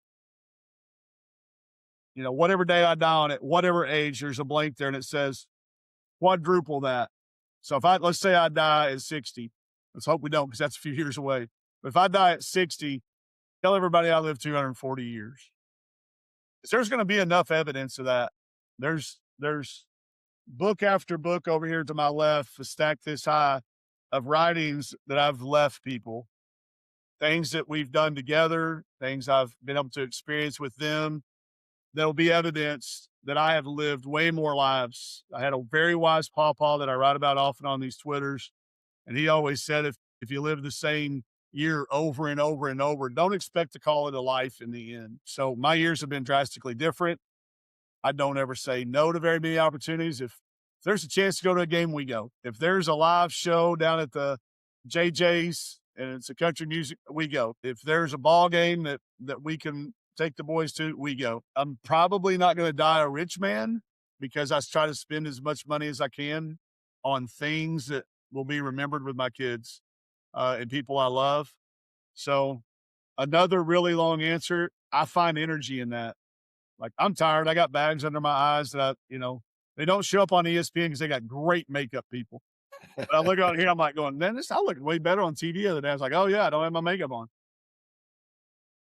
Whatever day I die on it, whatever age, there's a blank there and it says quadruple that. So let's say I die at 60, let's hope we don't, because that's a few years away. But if I die at 60, tell everybody I lived 240 years. There's going to be enough evidence of that. There's book after book over here to my left, stacked this high, of writings that I've left people, things that we've done together, things I've been able to experience with them. There'll be evidence that I have lived way more lives. I had a very wise pawpaw that I write about often on these Twitters. And he always said, if you live the same year over and over and over, don't expect to call it a life in the end. So my years have been drastically different. I don't ever say no to very many opportunities. If there's a chance to go to a game, we go. If there's a live show down at the JJ's and it's a country music, we go. If there's a ball game that we can take the boys to, we go. I'm probably not going to die a rich man because I try to spend as much money as I can on things that will be remembered with my kids and people I love. So another really long answer, I find energy in that. Like I'm tired. I got bags under my eyes that they don't show up on ESPN because they got great makeup people. But I look out here, I'm like going, man, I look way better on TV the other day. I was like, oh yeah, I don't have my makeup on.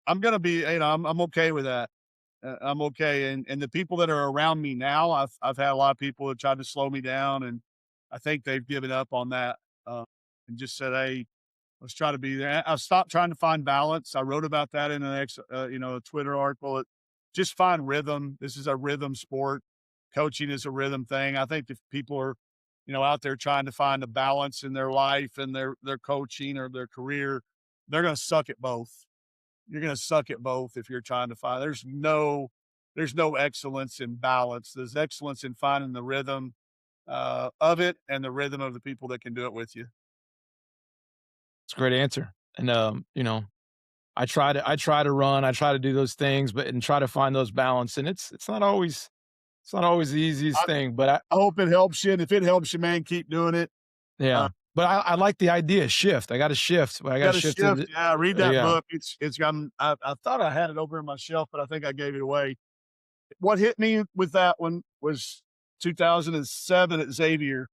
I'm going to be, I'm okay with that. I'm okay. And the people that are around me now, I've had a lot of people that tried to slow me down, and I think they've given up on that and just said, hey, let's try to be there. I stopped trying to find balance. I wrote about that in a Twitter article. Just find rhythm. This is a rhythm sport. Coaching is a rhythm thing. I think if people are, out there trying to find a balance in their life and their coaching or their career, they're going to suck at both. You're going to suck at both if you're trying to find. There's no excellence in balance. There's excellence in finding the rhythm of it and the rhythm of the people that can do it with you. It's a great answer. And I try to run, I try to do those things, and try to find those balance. And it's not always It's not always the easiest thing, but I hope it helps you, and if it helps you, man, keep doing it. yeah. But I like the idea, shift. I gotta shift. I gotta Gotta shift shift. into Yeah, read that yeah. book. It's got I thought I had it over in my shelf, but I think I gave it away. What hit me with that one was 2007 at Xavier.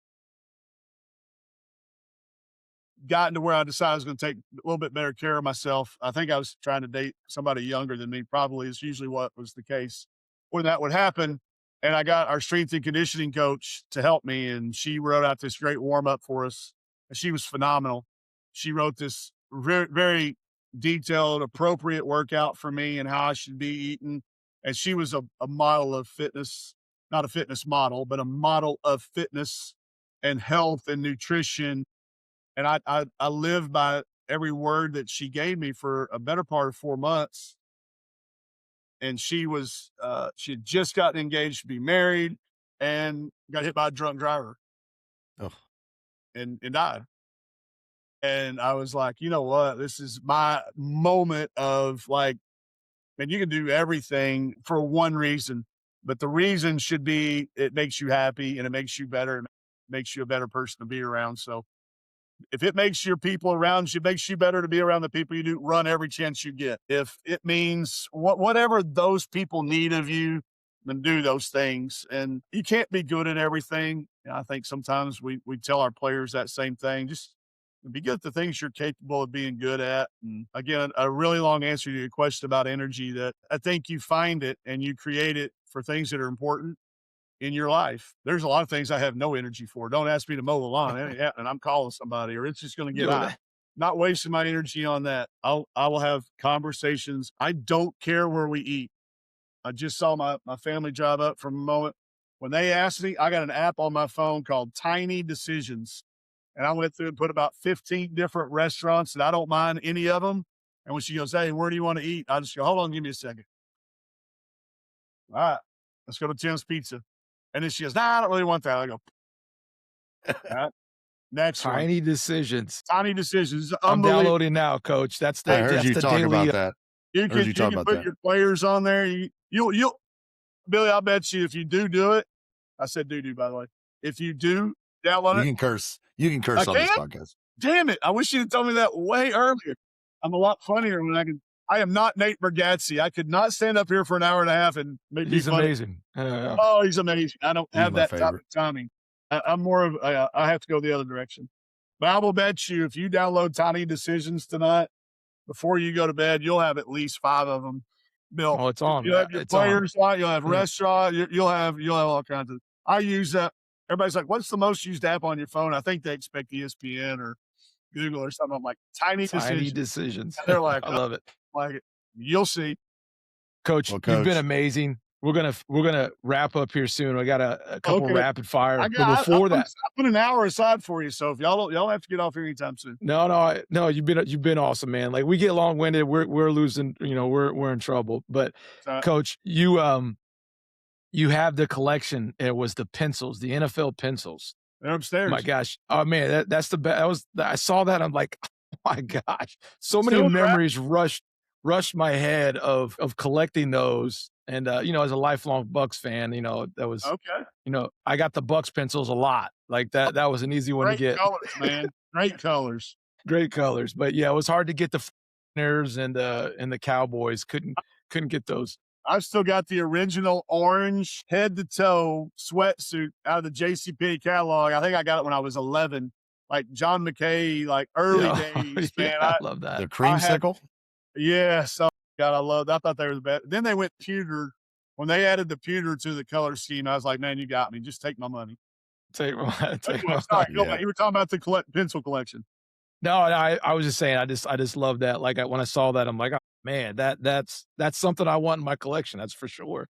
Gotten to where I decided I was gonna take a little bit better care of myself. I think I was trying to date somebody younger than me, probably is usually what was the case when that would happen. And I got our strength and conditioning coach to help me, and she wrote out this great warm up for us. And she was phenomenal. She wrote this very, very detailed, appropriate workout for me and how I should be eating. And she was a model of fitness, not a fitness model, but a model of fitness and health and nutrition. And I lived by every word that she gave me for a better part of 4 months. And she had just gotten engaged to be married and got hit by a drunk driver Oh, and died. And I was like, you know what? This is my moment of like, man, you can do everything for one reason, but the reason should be it makes you happy and it makes you better and makes you a better person to be around. So if it makes your people around you, makes you better to be around the people you do, run every chance you get. If it means whatever those people need of you, then do those things. And you can't be good at everything. And I think sometimes we tell our players that same thing. Just be good at the things you're capable of being good at. And again, a really long answer to your question about energy, that I think you find it and you create it for things that are important in your life. There's a lot of things I have no energy for. Don't ask me to mow the lawn. It ain't happening. I'm calling somebody or it's just going to get Doing hot. that. Not wasting my energy on that. I will have conversations. I don't care where we eat. I just saw my family drive up from a moment. When they asked me, I got an app on my phone called Tiny Decisions. And I went through and put about 15 different restaurants that I don't mind any of them. And when she goes, hey, where do you want to eat? I just go, hold on, give me a second. All right, let's go to Tim's Pizza. And then she goes, nah, I don't really want that. I go, all right, next one. Tiny decisions. Tiny decisions. I'm Unbelievable. downloading now, coach. That's I the heard that's you the talk daily about that. You Heard you talk can about put that. your players on there. You'll Billy, I bet you if you do it, I said do by the way. If you do download You it, can curse. You can curse I on this can? podcast. Damn it. I wish you'd told me that way earlier. I'm a lot funnier when I am not Nate Bargatze. I could not stand up here for an hour and a half and make me He's funny. amazing. Yeah. Oh, he's amazing. I don't He's have my that type of favorite. timing. I'm more of I have to go the other direction. But I will bet you if you download Tiny Decisions tonight, before you go to bed, you'll have at least 5 of them built. Oh, it's on. You'll have your It's on. players slot, you'll have Yeah. restaurant, you'll have all kinds of. I use that. Everybody's like, "What's the most used app on your phone?" I think they expect ESPN or Google or something. I'm like, Tiny Tiny Decisions. decisions. And they're like, I love it. like, you'll see. Coach, Well, you've been Coach. amazing. We're gonna wrap up here soon. I got a couple Okay. rapid fire. I But got. before that, I put an hour aside for you, so if y'all don't have to get off here anytime soon. no, you've been awesome, man. Like we get long winded, we're losing. We're in trouble. But So, Coach, you have the collection. It was the pencils, the NFL pencils. they're upstairs. My gosh, oh man, that's the best. I saw that. I'm like, oh my gosh, so many Still in the wrap? memories rushed my head of collecting those. And as a lifelong Bucks fan, that was Okay. I got the Bucks pencils a lot. Like that was an easy one to Great get. colors, man. Great colors. Great colors, but yeah, it was hard to get the Niners and the Cowboys. Couldn't get those. I've still got the original orange head to toe sweatsuit out of the JCPenney catalog. I think I got it when I was 11, like John McKay, like early days, man. I love that. The creamsicle. Yes. Oh, God, I thought they were the best. Then they went pewter. When they added the pewter to the color scheme, I was like, man, you got me. Just take my money. Anyway, Sorry, go Yeah. back. You were talking about the pencil collection. No, I was just saying, I just love that. Like when I saw that, I'm like, oh, man, that's something I want in my collection. That's for sure.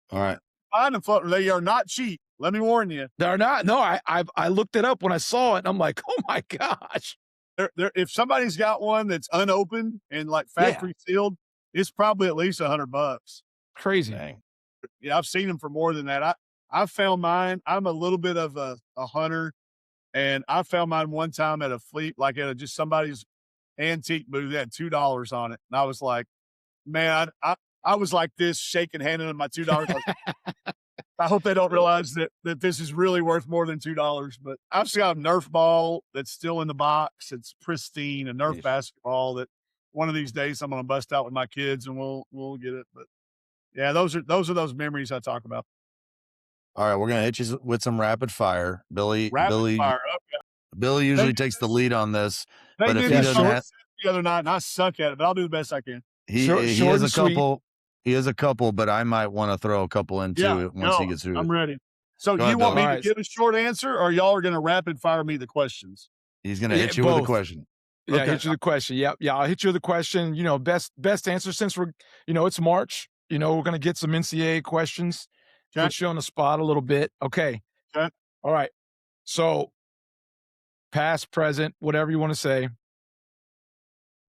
All right. Find them, they are not cheap. Let me warn you. They're not. No, I looked it up when I saw it. And I'm like, oh my gosh. They're, if somebody's got one that's unopened and like factory sealed, it's probably at least $100. Crazy. Dang. Yeah, I've seen them for more than that. I found mine. I'm a little bit of a hunter, and I found mine one time at a fleet, like at just somebody's antique booth. They had $2 on it, and I was like, man, I was like this, shaking, handing them my $2. I hope they don't realize that this is really worth more than $2. But I've still got a Nerf ball that's still in the box. It's pristine, a Nerf basketball that one of these days I'm going to bust out with my kids and we'll get it. But yeah, those are those memories I talk about. All right, we're gonna hit you with some rapid fire. Billy Fire. Okay. Billy usually takes the lead on this, They but if did he this doesn't have, the other night, and I suck at it, but I'll do the best I can. he Short has a and sweet. couple. He has a couple, but I might want to throw a couple in too once he gets through. I'm ready. So Go you ahead, want me Billy. to give a short answer, or y'all are going to rapid fire me the questions? He's going to hit you with a question. Yeah, hit you the question. Yep. Yeah, I'll hit you with the question. You know, best answer since we're, it's March. We're going to get some NCAA questions. Okay. Put you on the spot a little bit. Okay. Okay. All right. So, past, present, whatever you want to say.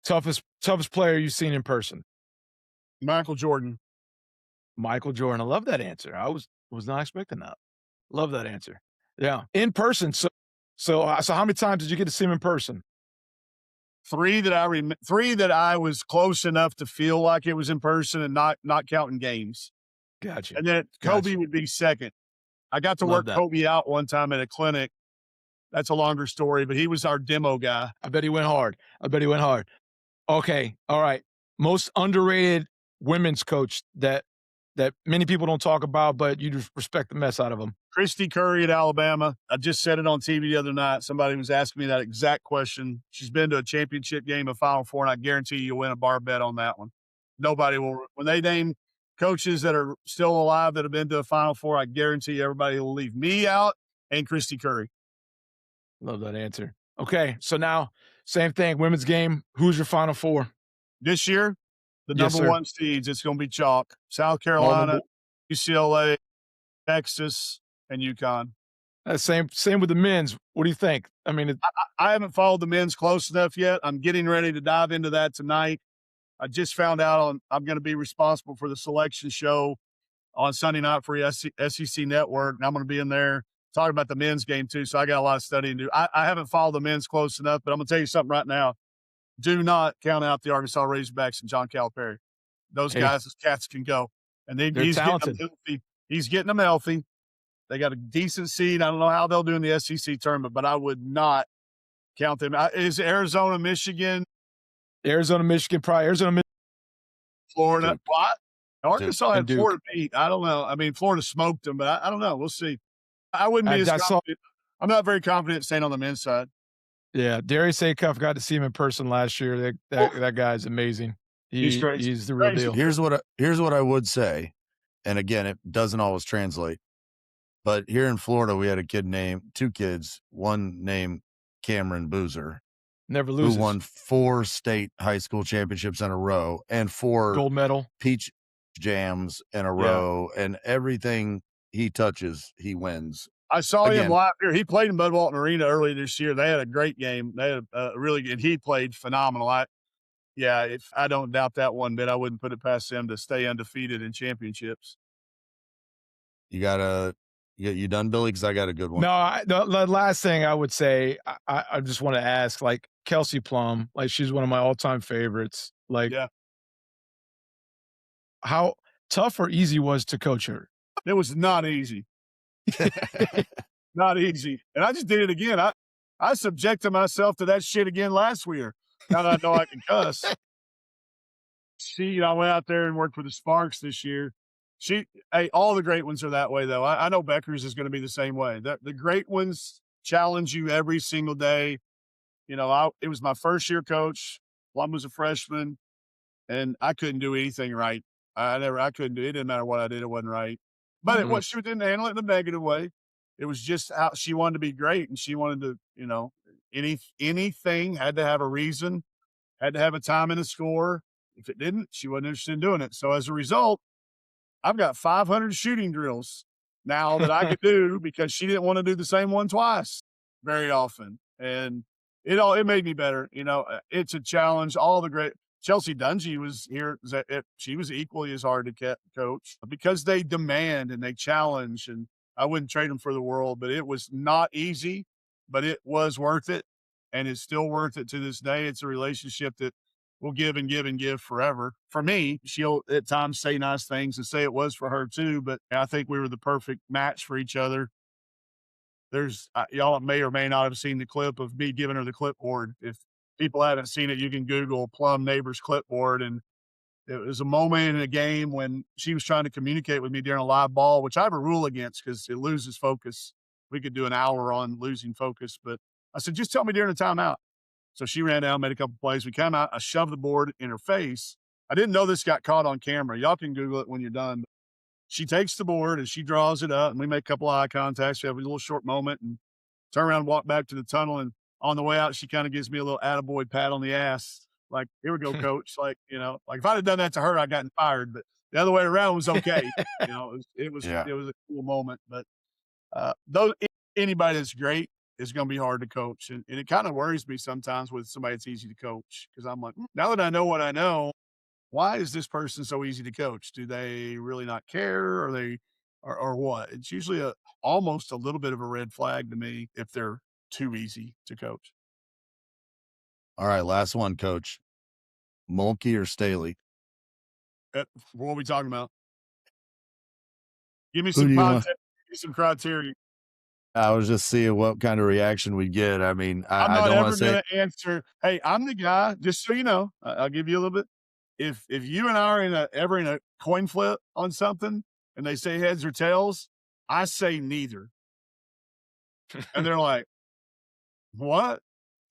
Toughest player you've seen in person? Michael Jordan. Michael Jordan. I love that answer. I was not expecting that. Love that answer. Yeah, in person. So how many times did you get to see him in person? Three that I was close enough to feel like it was in person, and not counting games. Gotcha. And then Kobe would be second. I got to work Kobe out one time at a clinic. That's a longer story, but he was our demo guy. I bet he went hard. Okay. All right. Most underrated women's coach that many people don't talk about, but you just respect the mess out of them. Christy Curry at Alabama. I just said it on TV the other night. Somebody was asking me that exact question. She's been to a championship game, a Final Four, and I guarantee you'll win a bar bet on that one. Nobody will. When they name coaches that are still alive that have been to a Final Four, I guarantee everybody will leave me out and Christy Curry. Love that answer. Okay, so now, same thing, women's game. Who's your Final Four? This year, the number one seeds, it's going to be chalk. South Carolina, UCLA, Texas, and UConn. Same with the men's. What do you think? I mean, I haven't followed the men's close enough yet. I'm getting ready to dive into that tonight. I just found out I'm going to be responsible for the selection show on Sunday night for SEC Network, and I'm going to be in there talking about the men's game too. So I got a lot of studying to do. I haven't followed the men's close enough, but I'm going to tell you something right now. Do not count out the Arkansas Razorbacks and John Calipari. Those guys, as cats can go. And he's talented. He's getting them healthy. They got a decent seed. I don't know how they'll do in the SEC tournament, but I would not count them. Is Arizona, Michigan? Probably Florida. Duke. What? Arkansas had Duke. Florida beat. I don't know. I mean, Florida smoked them, but I don't know. We'll see. I wouldn't be as confident. I'm not very confident staying on the men's side. Yeah, Darius Acuff, got to see him in person last year. That guy's amazing. He's the real deal. Here's what I would say, and again, it doesn't always translate. But here in Florida, we had two kids, one named Cameron Boozer, never loses, who won 4 state high school championships in a row and 4 gold medal peach jams in a row, and everything he touches, he wins. I saw him live here. He played in Bud Walton Arena early this year. They had a great game. They had a really good. He played phenomenal. If I don't doubt that one bit, I wouldn't put it past them to stay undefeated in championships. You done, Billy? Because I got a good one. No, the last thing I would say, I just want to ask, like Kelsey Plum, like she's one of my all-time favorites. Like, how tough or easy was to coach her? It was not easy. Not easy. And I just did it again. I subjected myself to that shit again last year. Now that I know I can cuss. I went out there and worked with the Sparks this year. All the great ones are that way, though. I know Becker's is going to be the same way. The great ones challenge you every single day. It was my first year coach. Plum was a freshman, and I couldn't do anything right. I couldn't do it. It didn't matter what I did. It wasn't right. But she didn't handle it in a negative way. It was just how she wanted to be great, and she wanted to, anything had to have a reason, had to have a time and a score. If it didn't, she wasn't interested in doing it. So as a result, I've got 500 shooting drills now that I could do because she didn't want to do the same one twice very often. And it made me better. It's a challenge. All the great Chelsea Dungy was here. She was equally as hard to coach because they demand and they challenge, and I wouldn't trade them for the world, but it was not easy, but it was worth it. And it's still worth it to this day. It's a relationship that will give and give and give forever. For me, she'll at times say nice things and say it was for her too, but I think we were the perfect match for each other. There's y'all may or may not have seen the clip of me giving her the clipboard. If people haven't seen it, you can Google Plum Neighbors clipboard. And it was a moment in a game when she was trying to communicate with me during a live ball, which I have a rule against because it loses focus. We could do an hour on losing focus, but I said, just tell me during the timeout. So she ran down, made a couple plays. We came out, I shoved the board in her face. I didn't know this got caught on camera. Y'all can Google it when you're done. She takes the board and she draws it up, and we make a couple of eye contacts. We have a little short moment and turn around and walk back to the tunnel. And on the way out, she kind of gives me a little attaboy pat on the ass. Like, here we go, coach. Like, like if I'd have done that to her, I'd gotten fired, but the other way around was okay. Yeah. It was a cool moment. But those anybody that's great is going to be hard to coach. And it kind of worries me sometimes with somebody that's easy to coach. Cause I'm like, now that I know what I know, why is this person so easy to coach? Do they really not care? Or or what? It's usually almost a little bit of a red flag to me if they're too easy to coach. All right. Last one, coach. Mulkey or Staley? What are we talking about? Give me Who some do you want? context, give me some criteria. I was just seeing what kind of reaction we'd get. I mean, I'm I not don't want ever to say going to answer. Hey, I'm the guy. Just so you know, I'll give you a little bit. If you and I are ever in a coin flip on something, and they say heads or tails, I say neither, and they're like, "What?"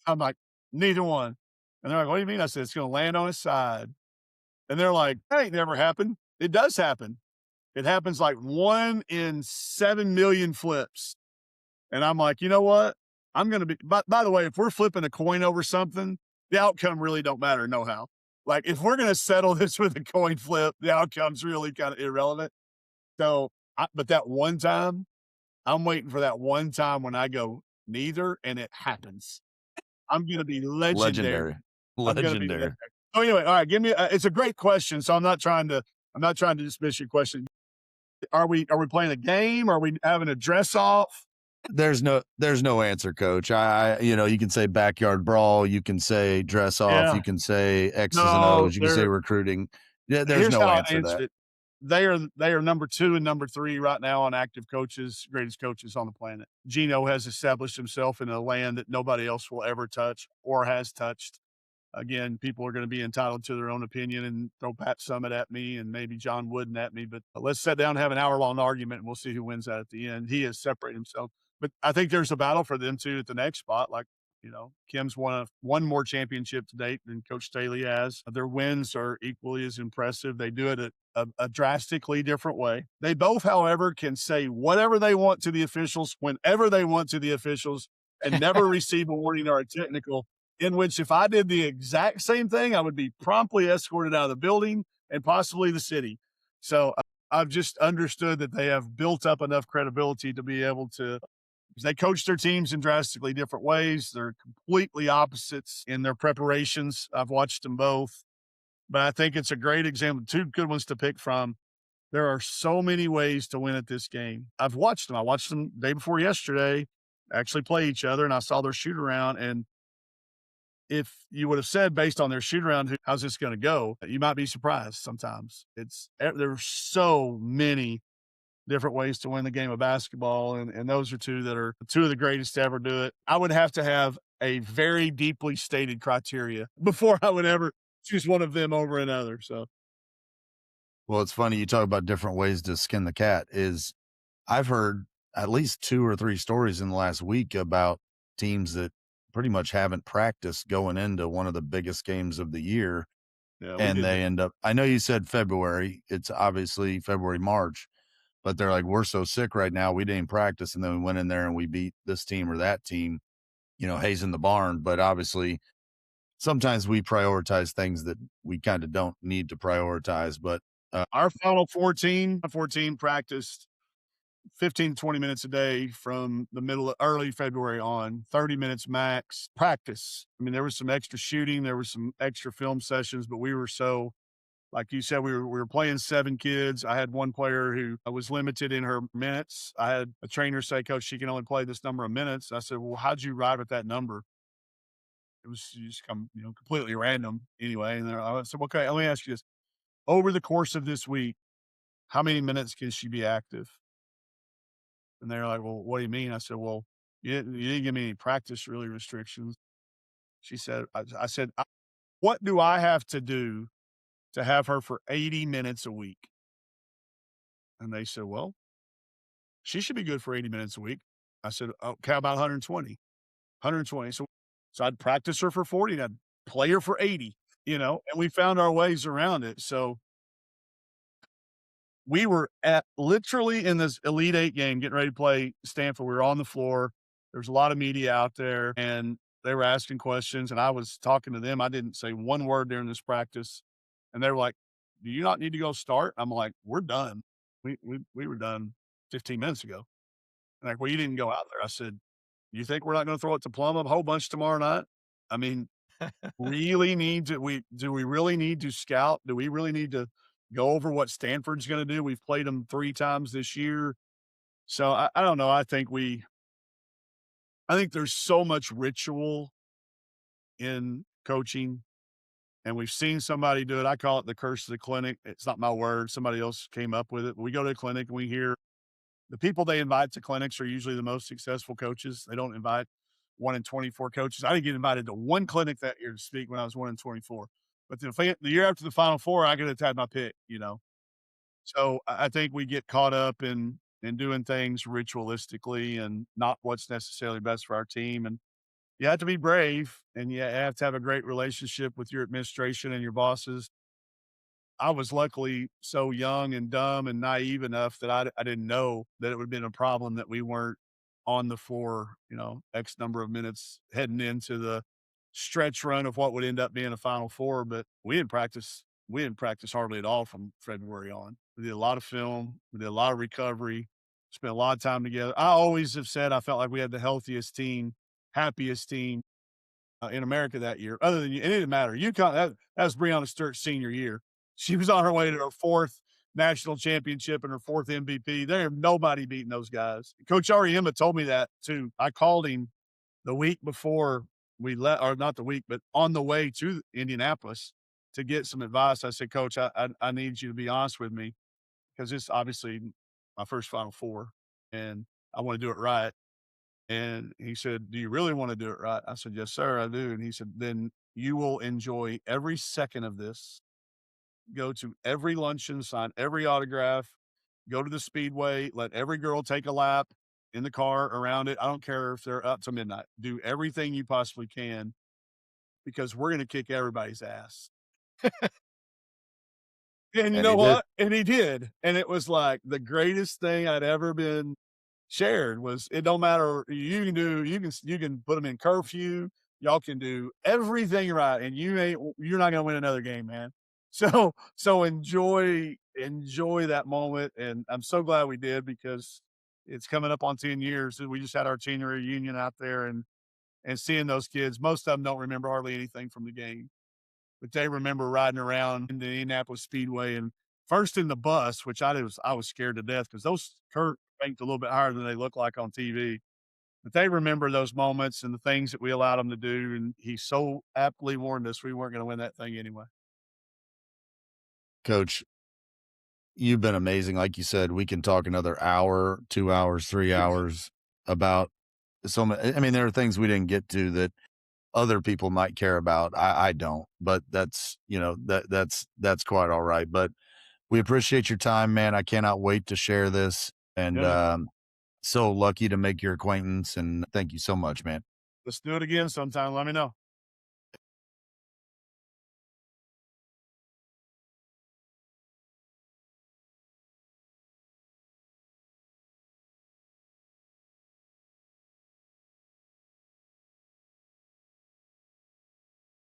I'm like, "Neither one," and they're like, "What do you mean?" I said, "It's going to land on its side," and they're like, "That ain't never happened." It does happen. It happens like 1 in 7 million flips. And I'm like, you know what? I'm going to be, by the way, if we're flipping a coin over something, the outcome really don't matter. No how. Like if we're going to settle this with a coin flip, the outcome's really kind of irrelevant. So, but that one time, I'm waiting for that one time when I go neither, and it happens. I'm going to be legendary. legendary. I'm going to be Legendary. legendary. So anyway, all right, give me. It's a great question. So I'm not trying to dismiss your question. Are we playing a game? Are we having a dress off? There's no answer, coach. You can say backyard brawl, you can say dress off, Yeah. you can say X's and No, O's, you can say recruiting. Yeah, there's here's no how I answer to answer that. it. They are number 2 and number 3 right now on active coaches, greatest coaches on the planet. Gino has established himself in a land that nobody else will ever touch or has touched. Again, people are going to be entitled to their own opinion and throw Pat Summit at me and maybe John Wooden at me, but let's sit down and have an hour-long argument, and we'll see who wins that at the end. He has separated himself. But I think there's a battle for them too at the next spot. Like, Kim's won one more championship to date than Coach Staley has. Their wins are equally as impressive. They do it a drastically different way. They both, however, can say whatever they want to the officials whenever they want to the officials and never receive a warning or a technical, in which if I did the exact same thing, I would be promptly escorted out of the building and possibly the city. So I've just understood that they have built up enough credibility to be able to. They coach their teams in drastically different ways. They're completely opposites in their preparations. I've watched them both, but I think it's a great example. 2 good ones to pick from. There are so many ways to win at this game. I've watched them. I watched them day before yesterday actually play each other, and I saw their shoot around. And if you would have said based on their shoot around, how's this going to go? You might be surprised sometimes. There's so many different ways to win the game of basketball. And those are 2 that are 2 of the greatest to ever do it. I would have to have a very deeply stated criteria before I would ever choose one of them over another. So, Well, it's funny you talk about different ways to skin the cat. I've heard at least 2 or 3 stories in the last week about teams that pretty much haven't practiced going into one of the biggest games of the year. yeah, we And did. they end up, I know you said February, it's obviously February, March, but they're like, we're so sick right now. We didn't practice. And then we went in there and we beat this team or that team, Hayes in the barn. But obviously sometimes we prioritize things that we kind of don't need to prioritize. But Our final 14 practiced 15 to 20 minutes a day from the middle of early February on, 30 minutes max practice. I mean, there was some extra shooting, there was some extra film sessions, but we were so, like you said, we were playing 7 kids. I had one player who was limited in her minutes. I had a trainer say, "Coach, she can only play this number of minutes." I said, "Well, how'd you arrive at that number?" It was just completely random anyway. And I said, okay, let me ask you this. Over the course of this week, how many minutes can she be active? And they're like, well, what do you mean? I said, well, you didn't give me any practice really restrictions. She said, I said, what do I have to do to have her for 80 minutes a week? And they said, well, she should be good for 80 minutes a week. I said, okay, how about 120? 120. So I'd practice her for 40 and I'd play her for 80, and we found our ways around it. So we were at literally in this Elite Eight game getting ready to play Stanford. We were on the floor. There's a lot of media out there and they were asking questions and I was talking to them. I didn't say one word during this practice. And they were like, do you not need to go start? I'm like, we're done. We were done 15 minutes ago. And like, well, you didn't go out there. I said, you think we're not going to throw it to Plum a whole bunch tomorrow night? I mean, do we really need to scout? Do we really need to go over what Stanford's going to do? We've played them 3 times this year. So I don't know. I think there's so much ritual in coaching and we've seen somebody do it. I call it the curse of the clinic. It's not my word. Somebody else came up with it. We go to a clinic and we hear the people they invite to clinics are usually the most successful coaches. They don't invite 1 in 24 coaches. I didn't get invited to one clinic that year to speak when I was 1 in 24. But the year after the Final Four, I could have had my pick. So I think we get caught up in doing things ritualistically and not what's necessarily best for our team. And you have to be brave and you have to have a great relationship with your administration and your bosses. I was luckily so young and dumb and naive enough that I didn't know that it would have been a problem that we weren't on the floor, X number of minutes heading into the stretch run of what would end up being a Final Four. But we didn't practice. We didn't practice hardly at all from February on. We did a lot of film. We did a lot of recovery. Spent a lot of time together. I always have said I felt like we had the healthiest team, happiest team in America that year. Other than it didn't matter. UConn that was Breonna Stewart's senior year. She was on her way to her 4th national championship and her 4th MVP. There ain't nobody beating those guys. Coach Ariema told me that too. I called him the week before we left, or not the week, but on the way to Indianapolis to get some advice. I said, Coach, I need you to be honest with me because it's obviously my first Final Four and I want to do it right. And he said, do you really want to do it right? I said, yes, sir, I do. And he said, then you will enjoy every second of this. Go to every luncheon, sign every autograph, go to the speedway, let every girl take a lap in the car around it. I don't care if they're up to midnight. Do everything you possibly can because we're going to kick everybody's ass. And you know what? And he did. And it was like the greatest thing I'd ever been shared was it don't matter. You can put them in curfew. Y'all can do everything right. And you're not going to win another game, man. So enjoy that moment. And I'm so glad we did because it's coming up on 10 years. We just had our senior reunion out there and seeing those kids. Most of them don't remember hardly anything from the game, but they remember riding around in the Indianapolis Speedway and first in the bus, which I was scared to death because those curves banked a little bit higher than they look like on TV. But they remember those moments and the things that we allowed them to do. And he so aptly warned us we weren't going to win that thing anyway. Coach, you've been amazing. Like you said, we can talk another hour, 2 hours, 3 hours about so many. I mean, there are things we didn't get to that other people might care about. I don't, but that's quite all right. But we appreciate your time, man. I cannot wait to share this. And so lucky to make your acquaintance. And thank you so much, man. Let's do it again sometime. Let me know.